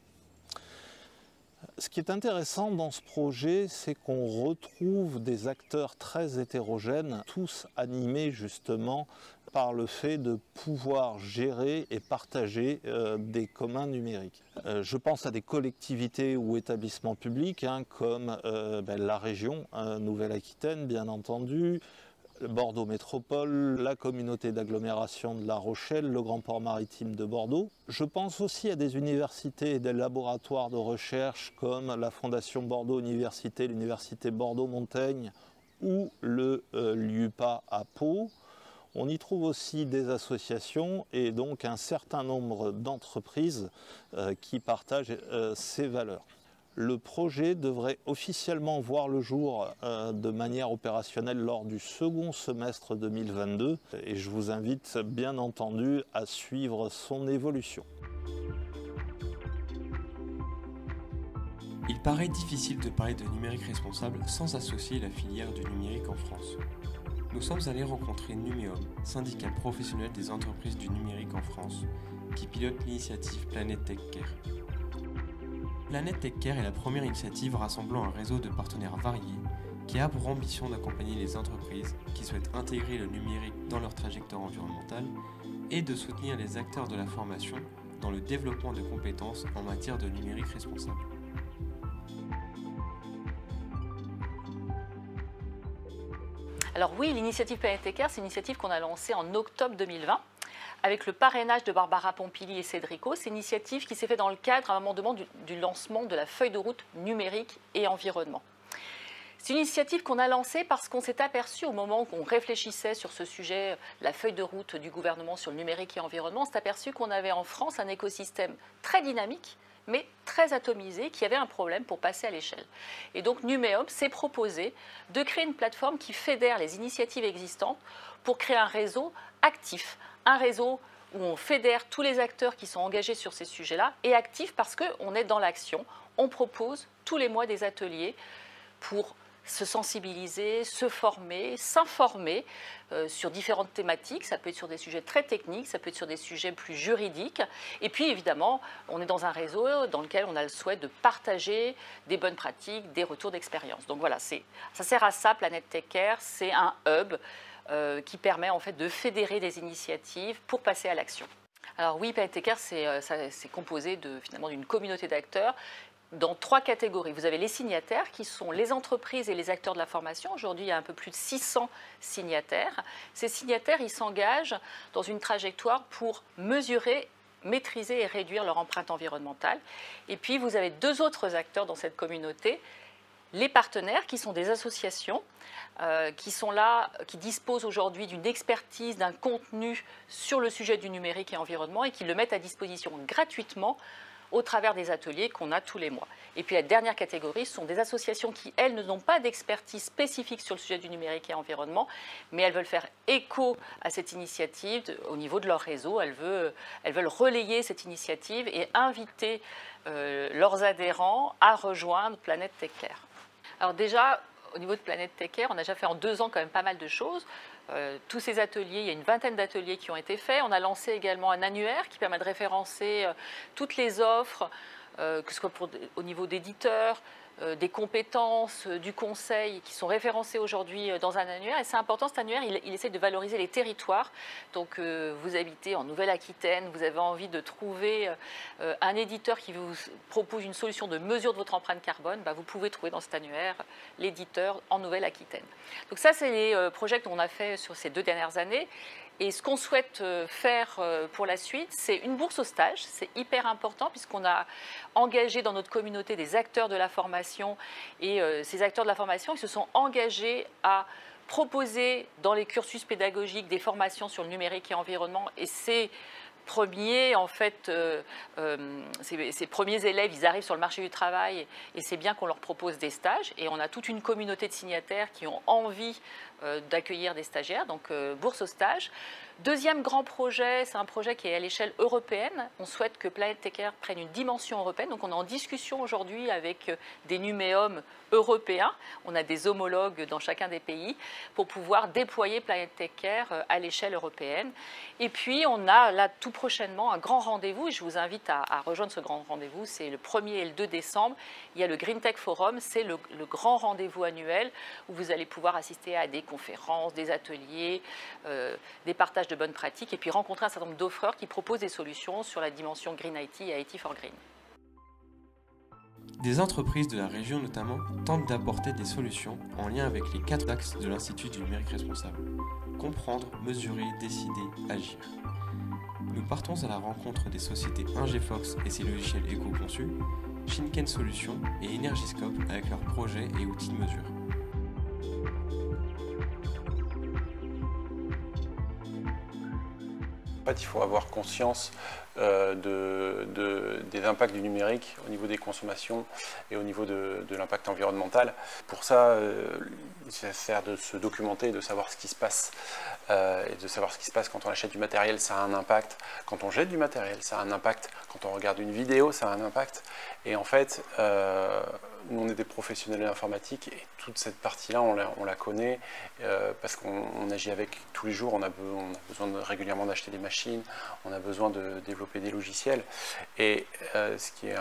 Ce qui est intéressant dans ce projet, c'est qu'on retrouve des acteurs très hétérogènes, tous animés justement par le fait de pouvoir gérer et partager des communs numériques. Je pense à des collectivités ou établissements publics comme la région Nouvelle-Aquitaine, bien entendu, Bordeaux Métropole, la communauté d'agglomération de La Rochelle, le Grand Port Maritime de Bordeaux. Je pense aussi à des universités et des laboratoires de recherche comme la Fondation Bordeaux Université, l'Université Bordeaux-Montaigne ou le LIUPA à Pau. On y trouve aussi des associations et donc un certain nombre d'entreprises qui partagent ces valeurs. Le projet devrait officiellement voir le jour de manière opérationnelle lors du second semestre 2022 et je vous invite bien entendu à suivre son évolution. Il paraît difficile de parler de numérique responsable sans associer la filière du numérique en France. Nous sommes allés rencontrer Numéum, syndicat professionnel des entreprises du numérique en France, qui pilote l'initiative Planète Tech Care. Planète Tech Care est la première initiative rassemblant un réseau de partenaires variés qui a pour ambition d'accompagner les entreprises qui souhaitent intégrer le numérique dans leur trajectoire environnementale et de soutenir les acteurs de la formation dans le développement de compétences en matière de numérique responsable. Alors oui, l'initiative Planète Tech Care, c'est une initiative qu'on a lancée en octobre 2020 avec le parrainage de Barbara Pompili et Cédrico. C'est une initiative qui s'est faite dans le cadre à un moment du lancement de la feuille de route numérique et environnement. C'est une initiative qu'on a lancée parce qu'on s'est aperçu au moment où on réfléchissait sur ce sujet, la feuille de route du gouvernement sur le numérique et environnement, on s'est aperçu qu'on avait en France un écosystème très dynamique, mais très atomisé, qui avait un problème pour passer à l'échelle. Et donc Numéum s'est proposé de créer une plateforme qui fédère les initiatives existantes pour créer un réseau actif, un réseau où on fédère tous les acteurs qui sont engagés sur ces sujets-là, et actif parce qu'on est dans l'action. On propose tous les mois des ateliers pour se sensibiliser, se former, s'informer sur différentes thématiques. Ça peut être sur des sujets très techniques, ça peut être sur des sujets plus juridiques. Et puis évidemment, on est dans un réseau dans lequel on a le souhait de partager des bonnes pratiques, des retours d'expérience. Donc voilà, ça sert à ça, Planète Tech Care. C'est un hub qui permet en fait de fédérer des initiatives pour passer à l'action. Alors oui, Planète Tech Care, c'est composé finalement d'une communauté d'acteurs dans 3 catégories. Vous avez les signataires qui sont les entreprises et les acteurs de la formation. Aujourd'hui, il y a un peu plus de 600 signataires. Ces signataires, ils s'engagent dans une trajectoire pour mesurer, maîtriser et réduire leur empreinte environnementale. Et puis, vous avez 2 autres acteurs dans cette communauté, les partenaires qui sont des associations qui sont là, qui disposent aujourd'hui d'une expertise, d'un contenu sur le sujet du numérique et environnement et qui le mettent à disposition gratuitement au travers des ateliers qu'on a tous les mois. Et puis la dernière catégorie, ce sont des associations qui, elles, n'ont pas d'expertise spécifique sur le sujet du numérique et environnement, mais elles veulent faire écho à cette initiative au niveau de leur réseau. Elles veulent relayer cette initiative et inviter leurs adhérents à rejoindre Planète Tech Care. Alors déjà, au niveau de Planète Tech Care, on a déjà fait en 2 ans quand même pas mal de choses. Tous ces ateliers, il y a une vingtaine d'ateliers qui ont été faits. On a lancé également un annuaire qui permet de référencer toutes les offres, que ce soit au niveau d'éditeurs, des compétences, du conseil, qui sont référencées aujourd'hui dans un annuaire. Et c'est important, cet annuaire, il essaie de valoriser les territoires. Donc vous habitez en Nouvelle-Aquitaine, vous avez envie de trouver un éditeur qui vous propose une solution de mesure de votre empreinte carbone, vous pouvez trouver dans cet annuaire l'éditeur en Nouvelle-Aquitaine. Donc ça, c'est les projets qu'on a fait sur ces 2 dernières années. Et ce qu'on souhaite faire pour la suite, c'est une bourse au stage. C'est hyper important puisqu'on a engagé dans notre communauté des acteurs de la formation. Et ces acteurs de la formation, ils se sont engagés à proposer dans les cursus pédagogiques des formations sur le numérique et environnement. Et ces premiers, en fait, ces premiers élèves, ils arrivent sur le marché du travail et c'est bien qu'on leur propose des stages. Et on a toute une communauté de signataires qui ont envie d'accueillir des stagiaires, donc bourse au stage. Deuxième grand projet, c'est un projet qui est à l'échelle européenne. On souhaite que Planète Take prenne une dimension européenne. Donc on est en discussion aujourd'hui avec des numéums européens. On a des homologues dans chacun des pays pour pouvoir déployer Planète Take à l'échelle européenne. Et puis on a là tout prochainement un grand rendez-vous. Et je vous invite à rejoindre ce grand rendez-vous. C'est le 1er et le 2 décembre. Il y a le Green Tech Forum. C'est le grand rendez-vous annuel où vous allez pouvoir assister à des conférences, des ateliers, des partages de bonnes pratiques et puis rencontrer un certain nombre d'offreurs qui proposent des solutions sur la dimension Green IT et IT for Green. Des entreprises de la région notamment tentent d'apporter des solutions en lien avec les 4 axes de l'Institut du numérique responsable. Comprendre, mesurer, décider, agir. Nous partons à la rencontre des sociétés Ingefox et ses logiciels éco-conçus, Shinken Solutions et Energiscope avec leurs projets et outils de mesure. En fait, il faut avoir conscience des impacts du numérique au niveau des consommations et au niveau de l'impact environnemental. Pour ça, ça sert de se documenter, de savoir ce qui se passe. Et de savoir ce qui se passe quand on achète du matériel, ça a un impact. Quand on jette du matériel, ça a un impact. Quand on regarde une vidéo, ça a un impact. Et en fait, nous, on est des professionnels de l'informatique et toute cette partie-là, on la connaît parce qu'on agit avec tous les jours. On a besoin régulièrement d'acheter des machines, on a besoin de développer des logiciels. Et ce qui est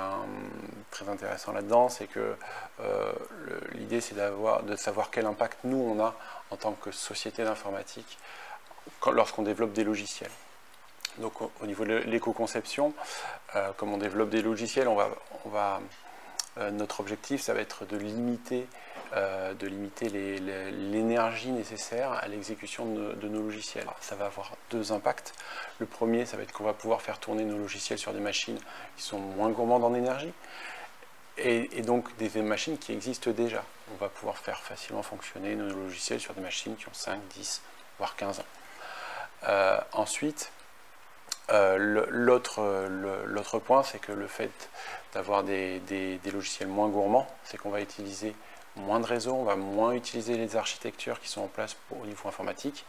très intéressant là-dedans, c'est que l'idée, c'est de savoir quel impact nous, on a en tant que société d'informatique lorsqu'on développe des logiciels. Donc au niveau de l'éco-conception, comme on développe des logiciels, notre objectif, ça va être de limiter l'énergie nécessaire à l'exécution de nos logiciels. Alors, ça va avoir 2 impacts. Le premier, ça va être qu'on va pouvoir faire tourner nos logiciels sur des machines qui sont moins gourmandes en énergie et donc des machines qui existent déjà. On va pouvoir faire facilement fonctionner nos logiciels sur des machines qui ont 5, 10, voire 15 ans. Ensuite, l'autre point, c'est que le fait d'avoir des logiciels moins gourmands, c'est qu'on va utiliser moins de réseaux, on va moins utiliser les architectures qui sont en place au niveau informatique,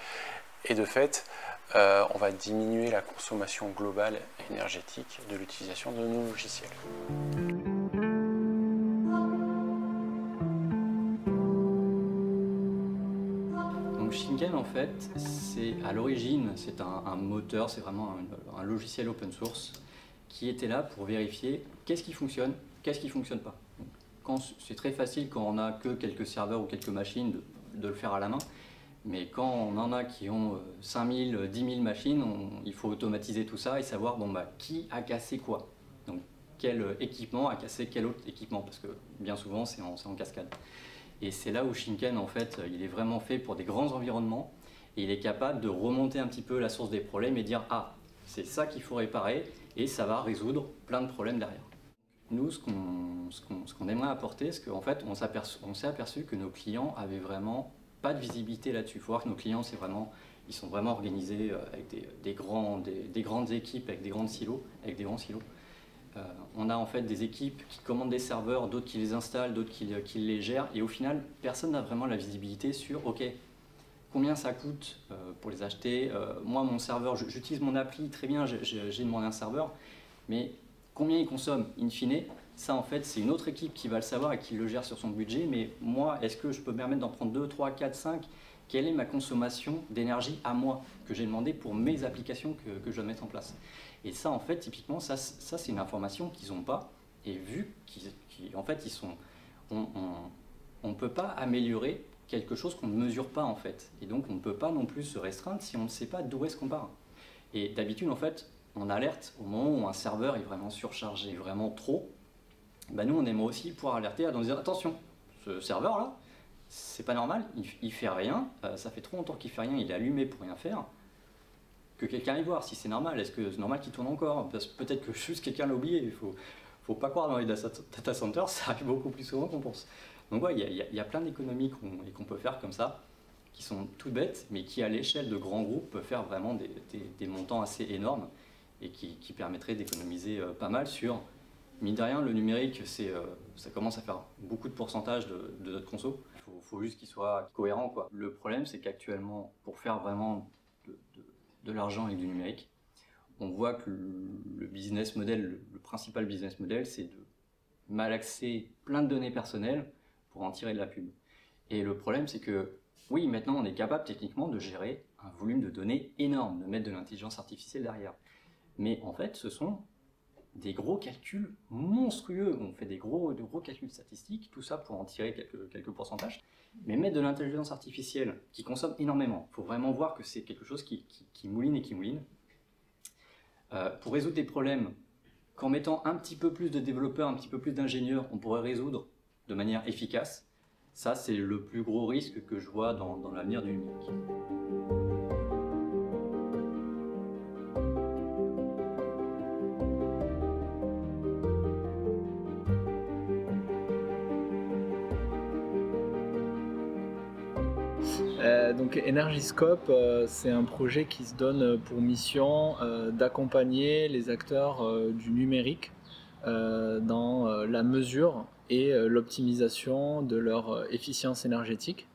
et de fait, on va diminuer la consommation globale énergétique de l'utilisation de nos logiciels. Donc Shinken, en fait, à l'origine, c'est un moteur, c'est vraiment un logiciel open source qui était là pour vérifier qu'est-ce qui fonctionne, qu'est-ce qui ne fonctionne pas. C'est très facile quand on n'a que quelques serveurs ou quelques machines de le faire à la main, mais quand on en a qui ont 5000, 10 000 machines, il faut automatiser tout ça et savoir qui a cassé quoi. Donc quel équipement a cassé quel autre équipement, parce que bien souvent c'est en cascade. Et c'est là où Shinken, en fait, il est vraiment fait pour des grands environnements et il est capable de remonter un petit peu la source des problèmes et dire « Ah, c'est ça qu'il faut réparer » et ça va résoudre plein de problèmes derrière. Nous, ce qu'on aimerait apporter, c'est qu'en fait, on s'est aperçu que nos clients avaient vraiment pas de visibilité là-dessus. Il faut voir que nos clients, ils sont vraiment organisés avec des grandes équipes, avec des grands silos. On a en fait des équipes qui commandent des serveurs, d'autres qui les installent, d'autres qui les gèrent. Et au final, personne n'a vraiment la visibilité sur, OK, combien ça coûte pour les acheter. Moi, mon serveur, j'utilise mon appli, très bien, j'ai demandé un serveur, mais combien il consomme in fine, ça en fait, c'est une autre équipe qui va le savoir et qui le gère sur son budget. Mais moi, est-ce que je peux me permettre d'en prendre 2, 3, 4, 5 ? Quelle est ma consommation d'énergie à moi que j'ai demandé pour mes applications que je dois mettre en place? Et ça, en fait, typiquement, ça c'est une information qu'ils n'ont pas. Et vu qu'en fait, on ne peut pas améliorer quelque chose qu'on ne mesure pas, en fait. Et donc, on ne peut pas non plus se restreindre si on ne sait pas d'où est-ce qu'on part. Et d'habitude, en fait, on alerte au moment où un serveur est vraiment surchargé, vraiment trop. Nous, on aimerait aussi pouvoir alerter à dire attention, ce serveur-là, c'est pas normal, il fait rien, ça fait trop longtemps qu'il fait rien, il est allumé pour rien faire. Que quelqu'un aille voir si c'est normal, est-ce que c'est normal qu'il tourne encore? Peut-être que juste quelqu'un l'a oublié, il faut pas croire dans les data centers, ça arrive beaucoup plus souvent qu'on pense. Donc ouais, il y a plein d'économies qu'on peut faire comme ça, qui sont toutes bêtes, mais qui à l'échelle de grands groupes peuvent faire vraiment des montants assez énormes et qui permettraient d'économiser pas mal sur, mine de rien, le numérique, ça commence à faire beaucoup de pourcentage de notre conso. Il faut juste qu'il soit cohérent, quoi. Le problème, c'est qu'actuellement, pour faire vraiment de l'argent et du numérique. On voit que le business model, le principal business model, c'est de malaxer plein de données personnelles pour en tirer de la pub. Et le problème, c'est que oui, maintenant on est capable techniquement de gérer un volume de données énorme, de mettre de l'intelligence artificielle derrière. Mais en fait, ce sont des gros calculs monstrueux. On fait de gros calculs statistiques, tout ça pour en tirer quelques pourcentages. Mais mettre de l'intelligence artificielle qui consomme énormément, il faut vraiment voir que c'est quelque chose qui mouline et qui mouline. Pour résoudre des problèmes qu'en mettant un petit peu plus de développeurs, un petit peu plus d'ingénieurs, on pourrait résoudre de manière efficace, ça c'est le plus gros risque que je vois dans l'avenir du numérique. Donc Energyscope, c'est un projet qui se donne pour mission d'accompagner les acteurs du numérique dans la mesure et l'optimisation de leur efficience énergétique.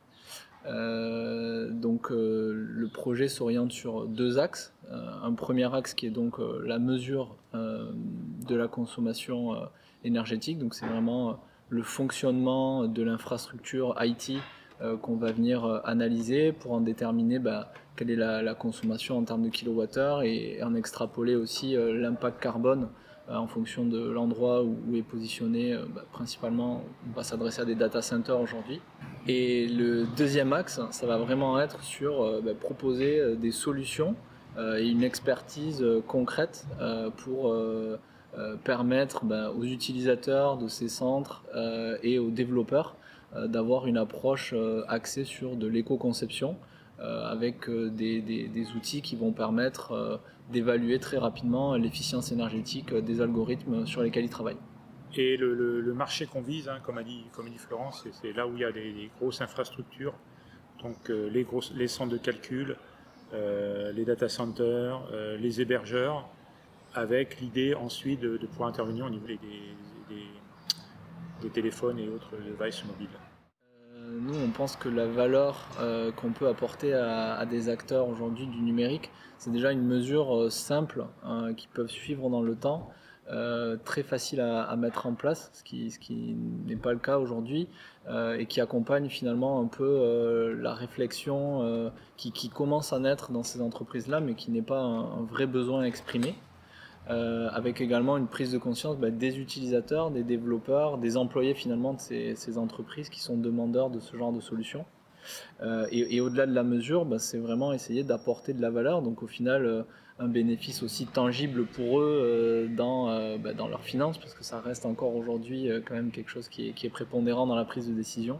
Donc le projet s'oriente sur deux axes. Un premier axe qui est donc la mesure de la consommation énergétique, donc c'est vraiment le fonctionnement de l'infrastructure IT qu'on va venir analyser pour en déterminer quelle est la consommation en termes de kilowattheure et en extrapoler aussi l'impact carbone en fonction de l'endroit où est positionné. Principalement, on va s'adresser à des data centers aujourd'hui. Et le deuxième axe, ça va vraiment être sur proposer des solutions et une expertise concrète pour permettre aux utilisateurs de ces centres et aux développeurs d'avoir une approche axée sur de l'éco-conception avec des outils qui vont permettre d'évaluer très rapidement l'efficience énergétique des algorithmes sur lesquels ils travaillent. Et le marché qu'on vise, comme a dit Florence, c'est là où il y a des grosses infrastructures, donc les centres de calcul, les data centers, les hébergeurs, avec l'idée ensuite de pouvoir intervenir au niveau des téléphones et autres devices mobiles. Nous, on pense que la valeur qu'on peut apporter à des acteurs aujourd'hui du numérique, c'est déjà une mesure simple qui peuvent suivre dans le temps, très facile à mettre en place, ce qui n'est pas le cas aujourd'hui, et qui accompagne finalement un peu la réflexion qui commence à naître dans ces entreprises-là, mais qui n'est pas un vrai besoin exprimé. Avec également une prise de conscience des utilisateurs, des développeurs, des employés finalement de ces entreprises qui sont demandeurs de ce genre de solutions. Et au-delà de la mesure, c'est vraiment essayer d'apporter de la valeur, donc au final un bénéfice aussi tangible pour eux dans leurs finances, parce que ça reste encore aujourd'hui quand même quelque chose qui est prépondérant dans la prise de décision,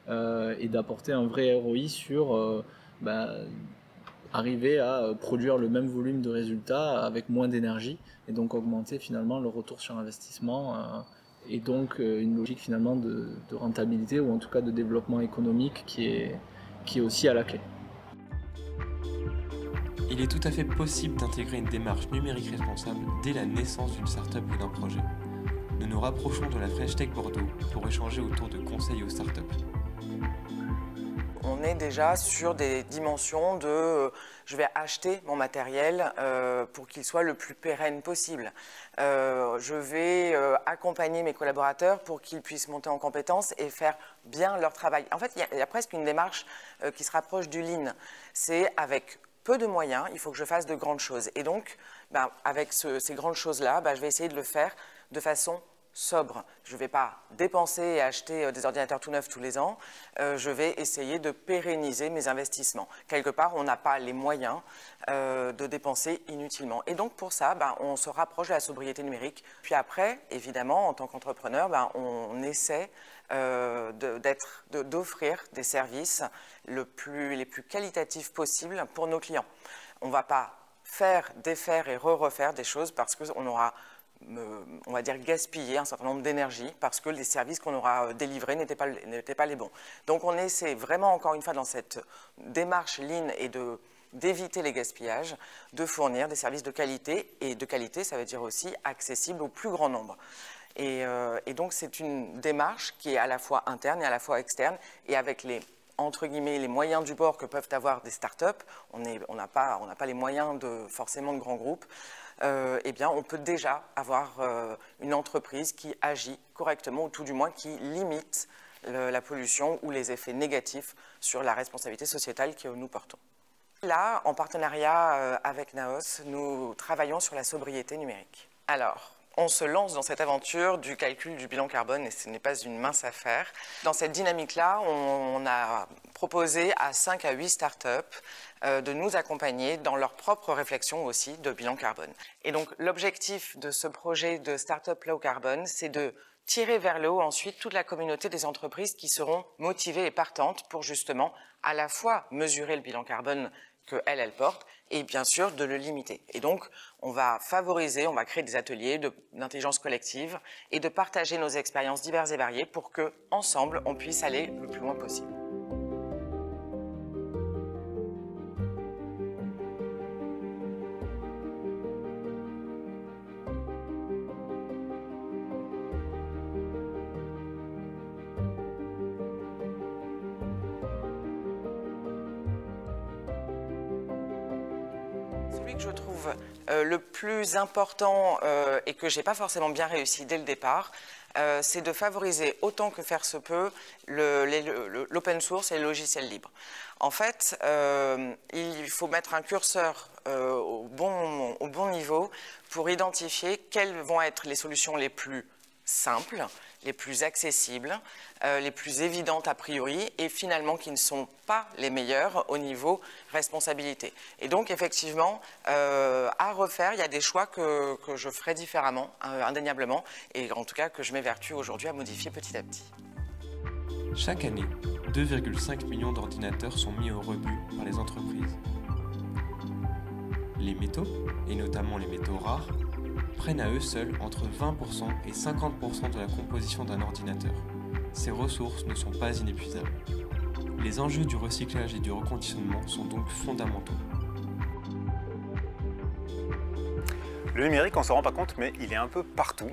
et d'apporter un vrai ROI sur arriver à produire le même volume de résultats avec moins d'énergie et donc augmenter finalement le retour sur investissement et donc une logique finalement de rentabilité ou en tout cas de développement économique qui est aussi à la clé. Il est tout à fait possible d'intégrer une démarche numérique responsable dès la naissance d'une start-up ou d'un projet. Nous nous rapprochons de la French Tech Bordeaux pour échanger autour de conseils aux start-up. On est déjà sur des dimensions de je vais acheter mon matériel pour qu'il soit le plus pérenne possible. Je vais accompagner mes collaborateurs pour qu'ils puissent monter en compétences et faire bien leur travail. En fait, il y a presque une démarche qui se rapproche du lean. C'est avec peu de moyens, il faut que je fasse de grandes choses. Et donc, avec ces grandes choses-là, je vais essayer de le faire de façon sobre. Je ne vais pas dépenser et acheter des ordinateurs tout neufs tous les ans. Je vais essayer de pérenniser mes investissements. Quelque part, on n'a pas les moyens de dépenser inutilement. Et donc, pour ça, on se rapproche de la sobriété numérique. Puis après, évidemment, en tant qu'entrepreneur, on essaie d'offrir des services les plus qualitatifs possibles pour nos clients. On ne va pas faire, défaire et refaire des choses parce qu'on aura on va dire gaspiller un certain nombre d'énergie parce que les services qu'on aura délivrés n'étaient pas les bons. Donc on essaie vraiment encore une fois dans cette démarche lean et d'éviter les gaspillages, de fournir des services de qualité, et de qualité ça veut dire aussi accessible au plus grand nombre. Et donc c'est une démarche qui est à la fois interne et à la fois externe, et avec les entre guillemets, les moyens du bord que peuvent avoir des startups, on n'a pas les moyens forcément de grands groupes, eh bien, on peut déjà avoir une entreprise qui agit correctement, ou tout du moins qui limite la pollution ou les effets négatifs sur la responsabilité sociétale que nous portons. Là, en partenariat avec Naos, nous travaillons sur la sobriété numérique. Alors, on se lance dans cette aventure du calcul du bilan carbone et ce n'est pas une mince affaire. Dans cette dynamique-là, on a proposé à 5 à 8 startups de nous accompagner dans leur propre réflexion aussi de bilan carbone. Et donc l'objectif de ce projet de Startup Low Carbone, c'est de tirer vers le haut ensuite toute la communauté des entreprises qui seront motivées et partantes pour justement à la fois mesurer le bilan carbone qu'elles portent et bien sûr de le limiter. Et donc on va favoriser, on va créer des ateliers d'intelligence collective et de partager nos expériences diverses et variées pour que ensemble on puisse aller le plus loin possible. Celui que je trouve le plus important et que je n'ai pas forcément bien réussi dès le départ, c'est de favoriser autant que faire se peut l'open source et le logiciel libre. En fait, il faut mettre un curseur au bon niveau pour identifier quelles vont être les solutions les plus simples, les plus accessibles, les plus évidentes a priori et finalement qui ne sont pas les meilleures au niveau responsabilité. Et donc effectivement, à refaire, il y a des choix que je ferai différemment, indéniablement, et en tout cas que je m'évertue aujourd'hui à modifier petit à petit. Chaque année, 2,5 millions d'ordinateurs sont mis au rebut par les entreprises. Les métaux, et notamment les métaux rares, prennent à eux seuls entre 20% et 50% de la composition d'un ordinateur. Ces ressources ne sont pas inépuisables. Les enjeux du recyclage et du reconditionnement sont donc fondamentaux. Le numérique, on ne s'en rend pas compte, mais il est un peu partout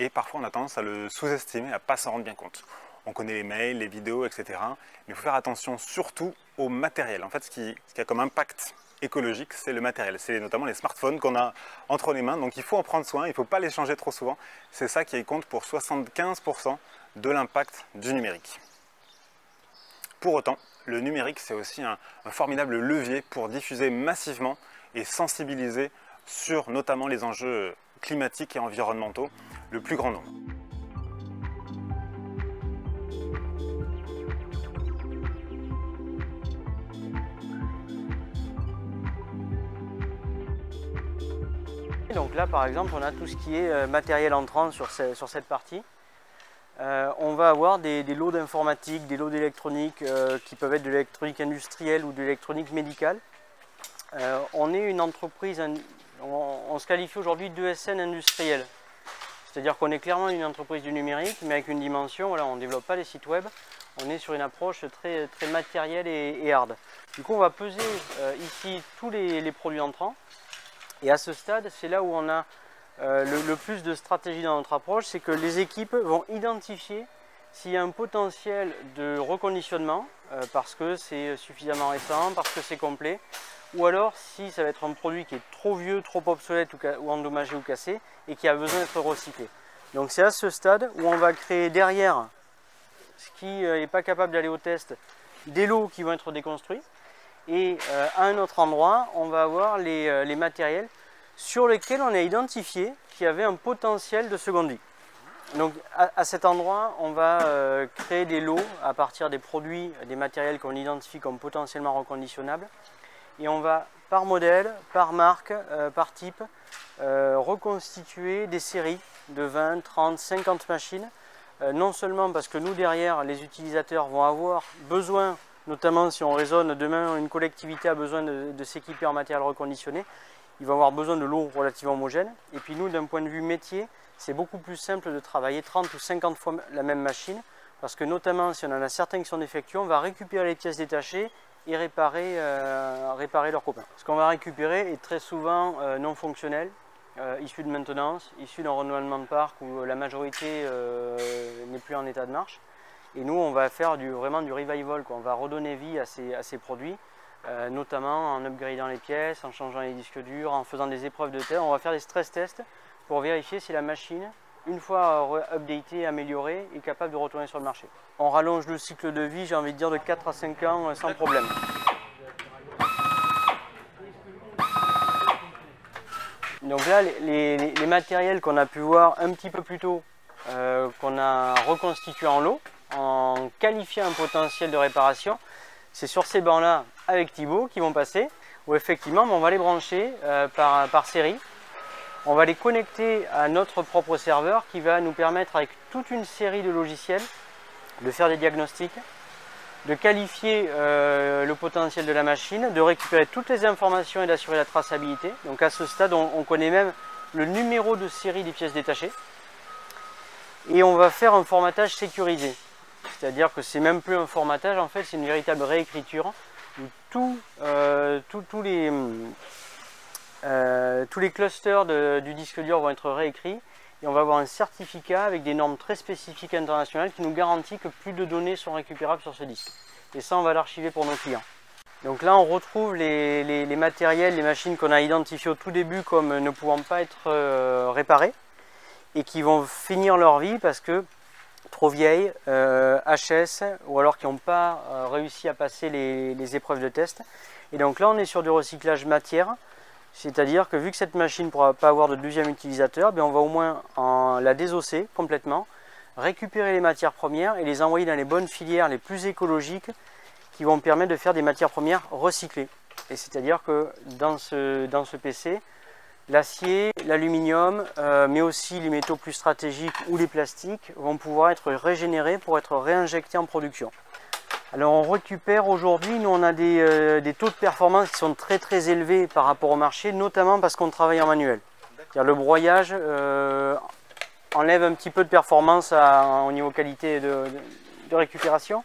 et parfois on a tendance à le sous-estimer, à ne pas s'en rendre bien compte. On connaît les mails, les vidéos, etc. Mais il faut faire attention surtout au matériel. En fait, ce qui a comme impact écologique, c'est le matériel. C'est notamment les smartphones qu'on a entre les mains. Donc il faut en prendre soin, il ne faut pas les changer trop souvent. C'est ça qui compte pour 75% de l'impact du numérique. Pour autant, le numérique, c'est aussi un formidable levier pour diffuser massivement et sensibiliser sur notamment les enjeux climatiques et environnementaux le plus grand nombre. Donc là par exemple on a tout ce qui est matériel entrant sur cette partie. On va avoir des lots d'informatique, des lots d'électronique qui peuvent être de l'électronique industrielle ou de l'électronique médicale. On est une entreprise, on se qualifie aujourd'hui d'ESN industriel. C'est-à-dire qu'on est clairement une entreprise du numérique mais avec une dimension, voilà, on ne développe pas les sites web, on est sur une approche très matérielle et hard. Du coup on va peser ici tous les produits entrants. Et à ce stade, c'est là où on a le plus de stratégie dans notre approche, c'est que les équipes vont identifier s'il y a un potentiel de reconditionnement, parce que c'est suffisamment récent, parce que c'est complet, ou alors si ça va être un produit qui est trop vieux, trop obsolète ou endommagé ou cassé, et qui a besoin d'être recyclé. Donc c'est à ce stade où on va créer derrière, ce qui n'est pas capable d'aller au test, des lots qui vont être déconstruits. Et à un autre endroit, on va avoir les matériels sur lesquels on a identifié qu'il y avait un potentiel de seconde vie. Donc à cet endroit, on va créer des lots à partir des produits, des matériels qu'on identifie comme potentiellement reconditionnables. Et on va par modèle, par marque, par type, reconstituer des séries de 20, 30, 50 machines. Non seulement parce que nous derrière, les utilisateurs vont avoir besoin, notamment si on raisonne demain, une collectivité a besoin de s'équiper en matériel reconditionné, il va avoir besoin de lots relativement homogènes. Et puis nous, d'un point de vue métier, c'est beaucoup plus simple de travailler 30 ou 50 fois la même machine, parce que notamment si on en a certains qui sont défectueux, on va récupérer les pièces détachées et réparer leurs copains. Ce qu'on va récupérer est très souvent non fonctionnel, issu de maintenance, issu d'un renouvellement de parc où la majorité n'est plus en état de marche. Et nous, on va faire vraiment du revival, quoi. On va redonner vie à ces produits, notamment en upgradant les pièces, en changeant les disques durs, en faisant des épreuves de terre. On va faire des stress tests pour vérifier si la machine, une fois updatée, améliorée, est capable de retourner sur le marché. On rallonge le cycle de vie, j'ai envie de dire, de 4 à 5 ans sans problème. Donc là, les matériels qu'on a pu voir un petit peu plus tôt, qu'on a reconstitués en lot, en qualifiant un potentiel de réparation, c'est sur ces bancs-là, avec Thibaut, qui vont passer, où effectivement, on va les brancher par série. On va les connecter à notre propre serveur qui va nous permettre, avec toute une série de logiciels, de faire des diagnostics, de qualifier le potentiel de la machine, de récupérer toutes les informations et d'assurer la traçabilité. Donc à ce stade, on connaît même le numéro de série des pièces détachées. Et on va faire un formatage sécurisé. C'est-à-dire que c'est même plus un formatage, en fait, c'est une véritable réécriture où tous les clusters du disque dur vont être réécrits et on va avoir un certificat avec des normes très spécifiques internationales qui nous garantit que plus de données sont récupérables sur ce disque. Et ça, on va l'archiver pour nos clients. Donc là, on retrouve les matériels, les machines qu'on a identifiées au tout début comme ne pouvant pas être réparées et qui vont finir leur vie parce que trop vieilles, HS, ou alors qui n'ont pas réussi à passer les épreuves de test. Et donc là, on est sur du recyclage matière. C'est-à-dire que vu que cette machine ne pourra pas avoir de deuxième utilisateur, on va au moins la désosser complètement, récupérer les matières premières et les envoyer dans les bonnes filières les plus écologiques qui vont permettre de faire des matières premières recyclées. Et c'est-à-dire que dans ce PC, l'acier, l'aluminium, mais aussi les métaux plus stratégiques ou les plastiques vont pouvoir être régénérés pour être réinjectés en production. Alors on récupère aujourd'hui, nous on a des taux de performance qui sont très très élevés par rapport au marché, notamment parce qu'on travaille en manuel. C'est-à-dire le broyage enlève un petit peu de performance au niveau qualité de récupération.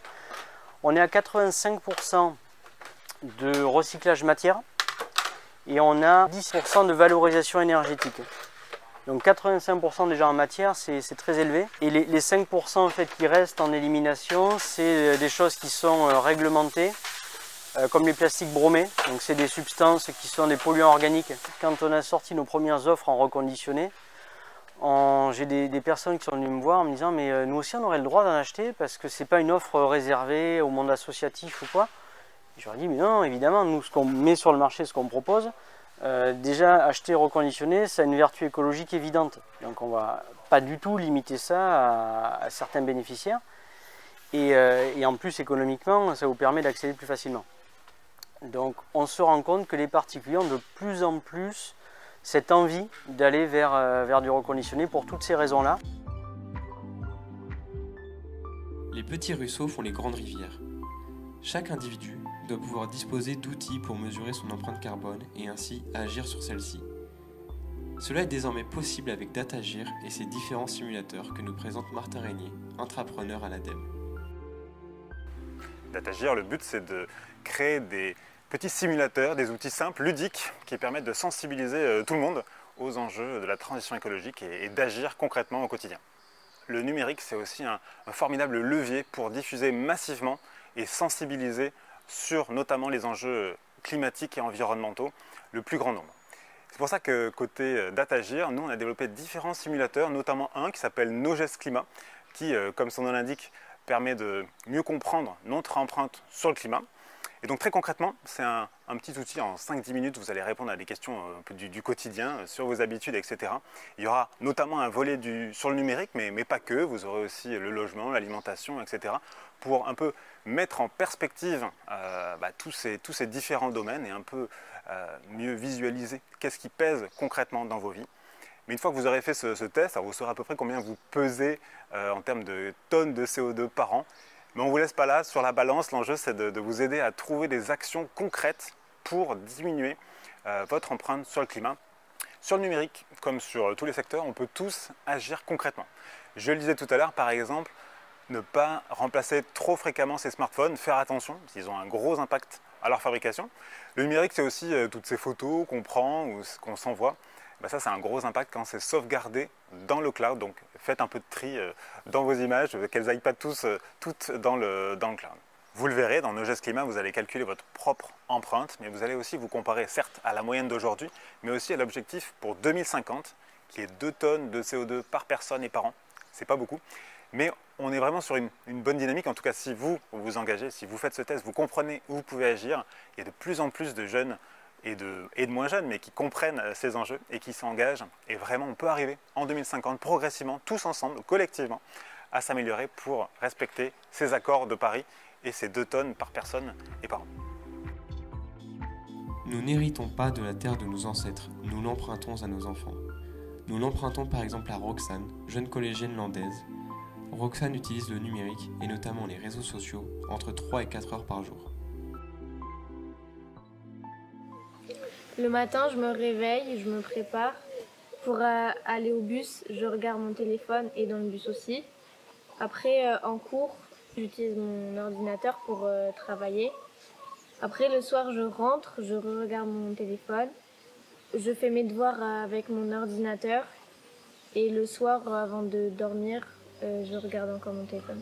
On est à 85% de recyclage matière et on a 10% de valorisation énergétique. Donc 85% déjà en matière, c'est très élevé. Et les 5% en fait, qui restent en élimination, c'est des choses qui sont réglementées, comme les plastiques bromés. Donc c'est des substances qui sont des polluants organiques. Quand on a sorti nos premières offres en reconditionné, j'ai des personnes qui sont venues me voir en me disant mais nous aussi on aurait le droit d'en acheter parce que c'est pas une offre réservée au monde associatif ou quoi. Et je leur ai dit mais non, évidemment, nous ce qu'on met sur le marché, ce qu'on propose, déjà acheter reconditionné, ça a une vertu écologique évidente. Donc on ne va pas du tout limiter ça à certains bénéficiaires. Et en plus économiquement, ça vous permet d'accéder plus facilement. Donc on se rend compte que les particuliers ont de plus en plus cette envie d'aller vers du reconditionné pour toutes ces raisons-là. Les petits ruisseaux font les grandes rivières. Chaque individu doit pouvoir disposer d'outils pour mesurer son empreinte carbone et ainsi agir sur celle-ci. Cela est désormais possible avec Datagir et ses différents simulateurs que nous présente Martin Régnier, intrapreneur à l'ADEME. Datagir, le but c'est de créer des petits simulateurs, des outils simples, ludiques, qui permettent de sensibiliser tout le monde aux enjeux de la transition écologique et d'agir concrètement au quotidien. Le numérique, c'est aussi un formidable levier pour diffuser massivement et sensibiliser sur notamment les enjeux climatiques et environnementaux le plus grand nombre. C'est pour ça que côté Datagir, nous on a développé différents simulateurs, notamment un qui s'appelle NoGest Climat, qui, comme son nom l'indique, permet de mieux comprendre notre empreinte sur le climat. Et donc très concrètement, c'est un petit outil, en 5-10 minutes, vous allez répondre à des questions un peu du quotidien, sur vos habitudes, etc. Il y aura notamment un volet sur le numérique, mais pas que, vous aurez aussi le logement, l'alimentation, etc. pour un peu mettre en perspective tous ces différents domaines et un peu mieux visualiser qu'est-ce qui pèse concrètement dans vos vies. Mais une fois que vous aurez fait ce test, alors vous saurez à peu près combien vous pesez en termes de tonnes de CO2 par an. Mais on ne vous laisse pas là, sur la balance, l'enjeu c'est de vous aider à trouver des actions concrètes pour diminuer votre empreinte sur le climat. Sur le numérique, comme sur tous les secteurs, on peut tous agir concrètement. Je le disais tout à l'heure, par exemple, ne pas remplacer trop fréquemment ces smartphones, faire attention, s'ils ont un gros impact à leur fabrication. Le numérique, c'est aussi toutes ces photos qu'on prend ou qu'on s'envoie. ça c'est un gros impact quand c'est sauvegardé dans le cloud. Donc faites un peu de tri dans vos images, qu'elles n'aillent pas toutes dans le cloud. Vous le verrez, dans Nogest Climat, vous allez calculer votre propre empreinte, mais vous allez aussi vous comparer certes à la moyenne d'aujourd'hui, mais aussi à l'objectif pour 2050, qui est 2 tonnes de CO2 par personne et par an. C'est pas beaucoup, mais on est vraiment sur une bonne dynamique. En tout cas, si vous vous engagez, si vous faites ce test, vous comprenez où vous pouvez agir. Il y a de plus en plus de jeunes et de moins jeunes, mais qui comprennent ces enjeux et qui s'engagent. Et vraiment, on peut arriver en 2050 progressivement, tous ensemble, collectivement, à s'améliorer pour respecter ces accords de Paris et ces 2 tonnes par personne et par an. Nous n'héritons pas de la terre de nos ancêtres, nous l'empruntons à nos enfants. Nous l'empruntons par exemple à Roxane, jeune collégienne landaise. Roxane utilise le numérique et notamment les réseaux sociaux entre 3 et 4 heures par jour. Le matin, je me réveille, je me prépare. Pour aller au bus, je regarde mon téléphone et dans le bus aussi. Après, en cours, j'utilise mon ordinateur pour travailler. Après, le soir, je rentre, je regarde mon téléphone. Je fais mes devoirs avec mon ordinateur. Et le soir, avant de dormir, je regarde encore mon téléphone.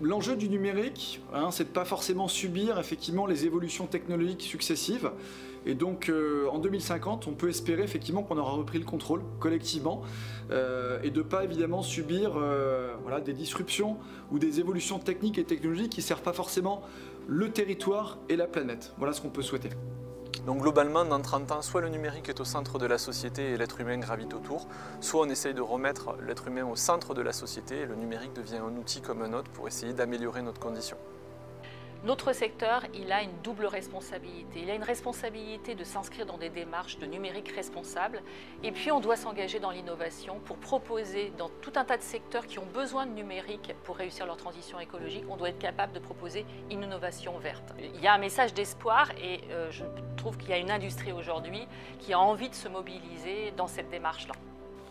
L'enjeu du numérique, c'est de ne pas forcément subir effectivement les évolutions technologiques successives. Et donc en 2050, on peut espérer effectivement qu'on aura repris le contrôle collectivement et de ne pas évidemment subir voilà, des disruptions ou des évolutions techniques et technologiques qui ne servent pas forcément le territoire et la planète. Voilà ce qu'on peut souhaiter. Donc globalement, dans 30 ans, soit le numérique est au centre de la société et l'être humain gravite autour, soit on essaye de remettre l'être humain au centre de la société et le numérique devient un outil comme un autre pour essayer d'améliorer notre condition. Notre secteur, il a une double responsabilité. Il a une responsabilité de s'inscrire dans des démarches de numérique responsable et puis on doit s'engager dans l'innovation pour proposer dans tout un tas de secteurs qui ont besoin de numérique pour réussir leur transition écologique, on doit être capable de proposer une innovation verte. Il y a un message d'espoir et je trouve qu'il y a une industrie aujourd'hui qui a envie de se mobiliser dans cette démarche-là.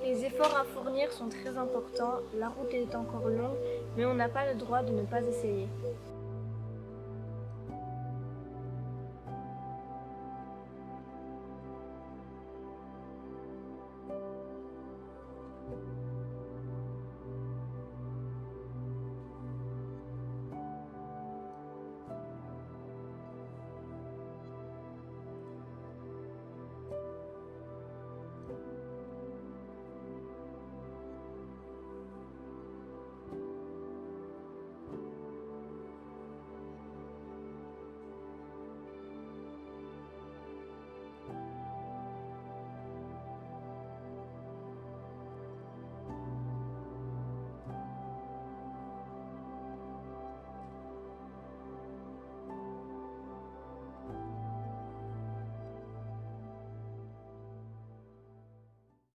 Les efforts à fournir sont très importants, la route est encore longue, mais on n'a pas le droit de ne pas essayer.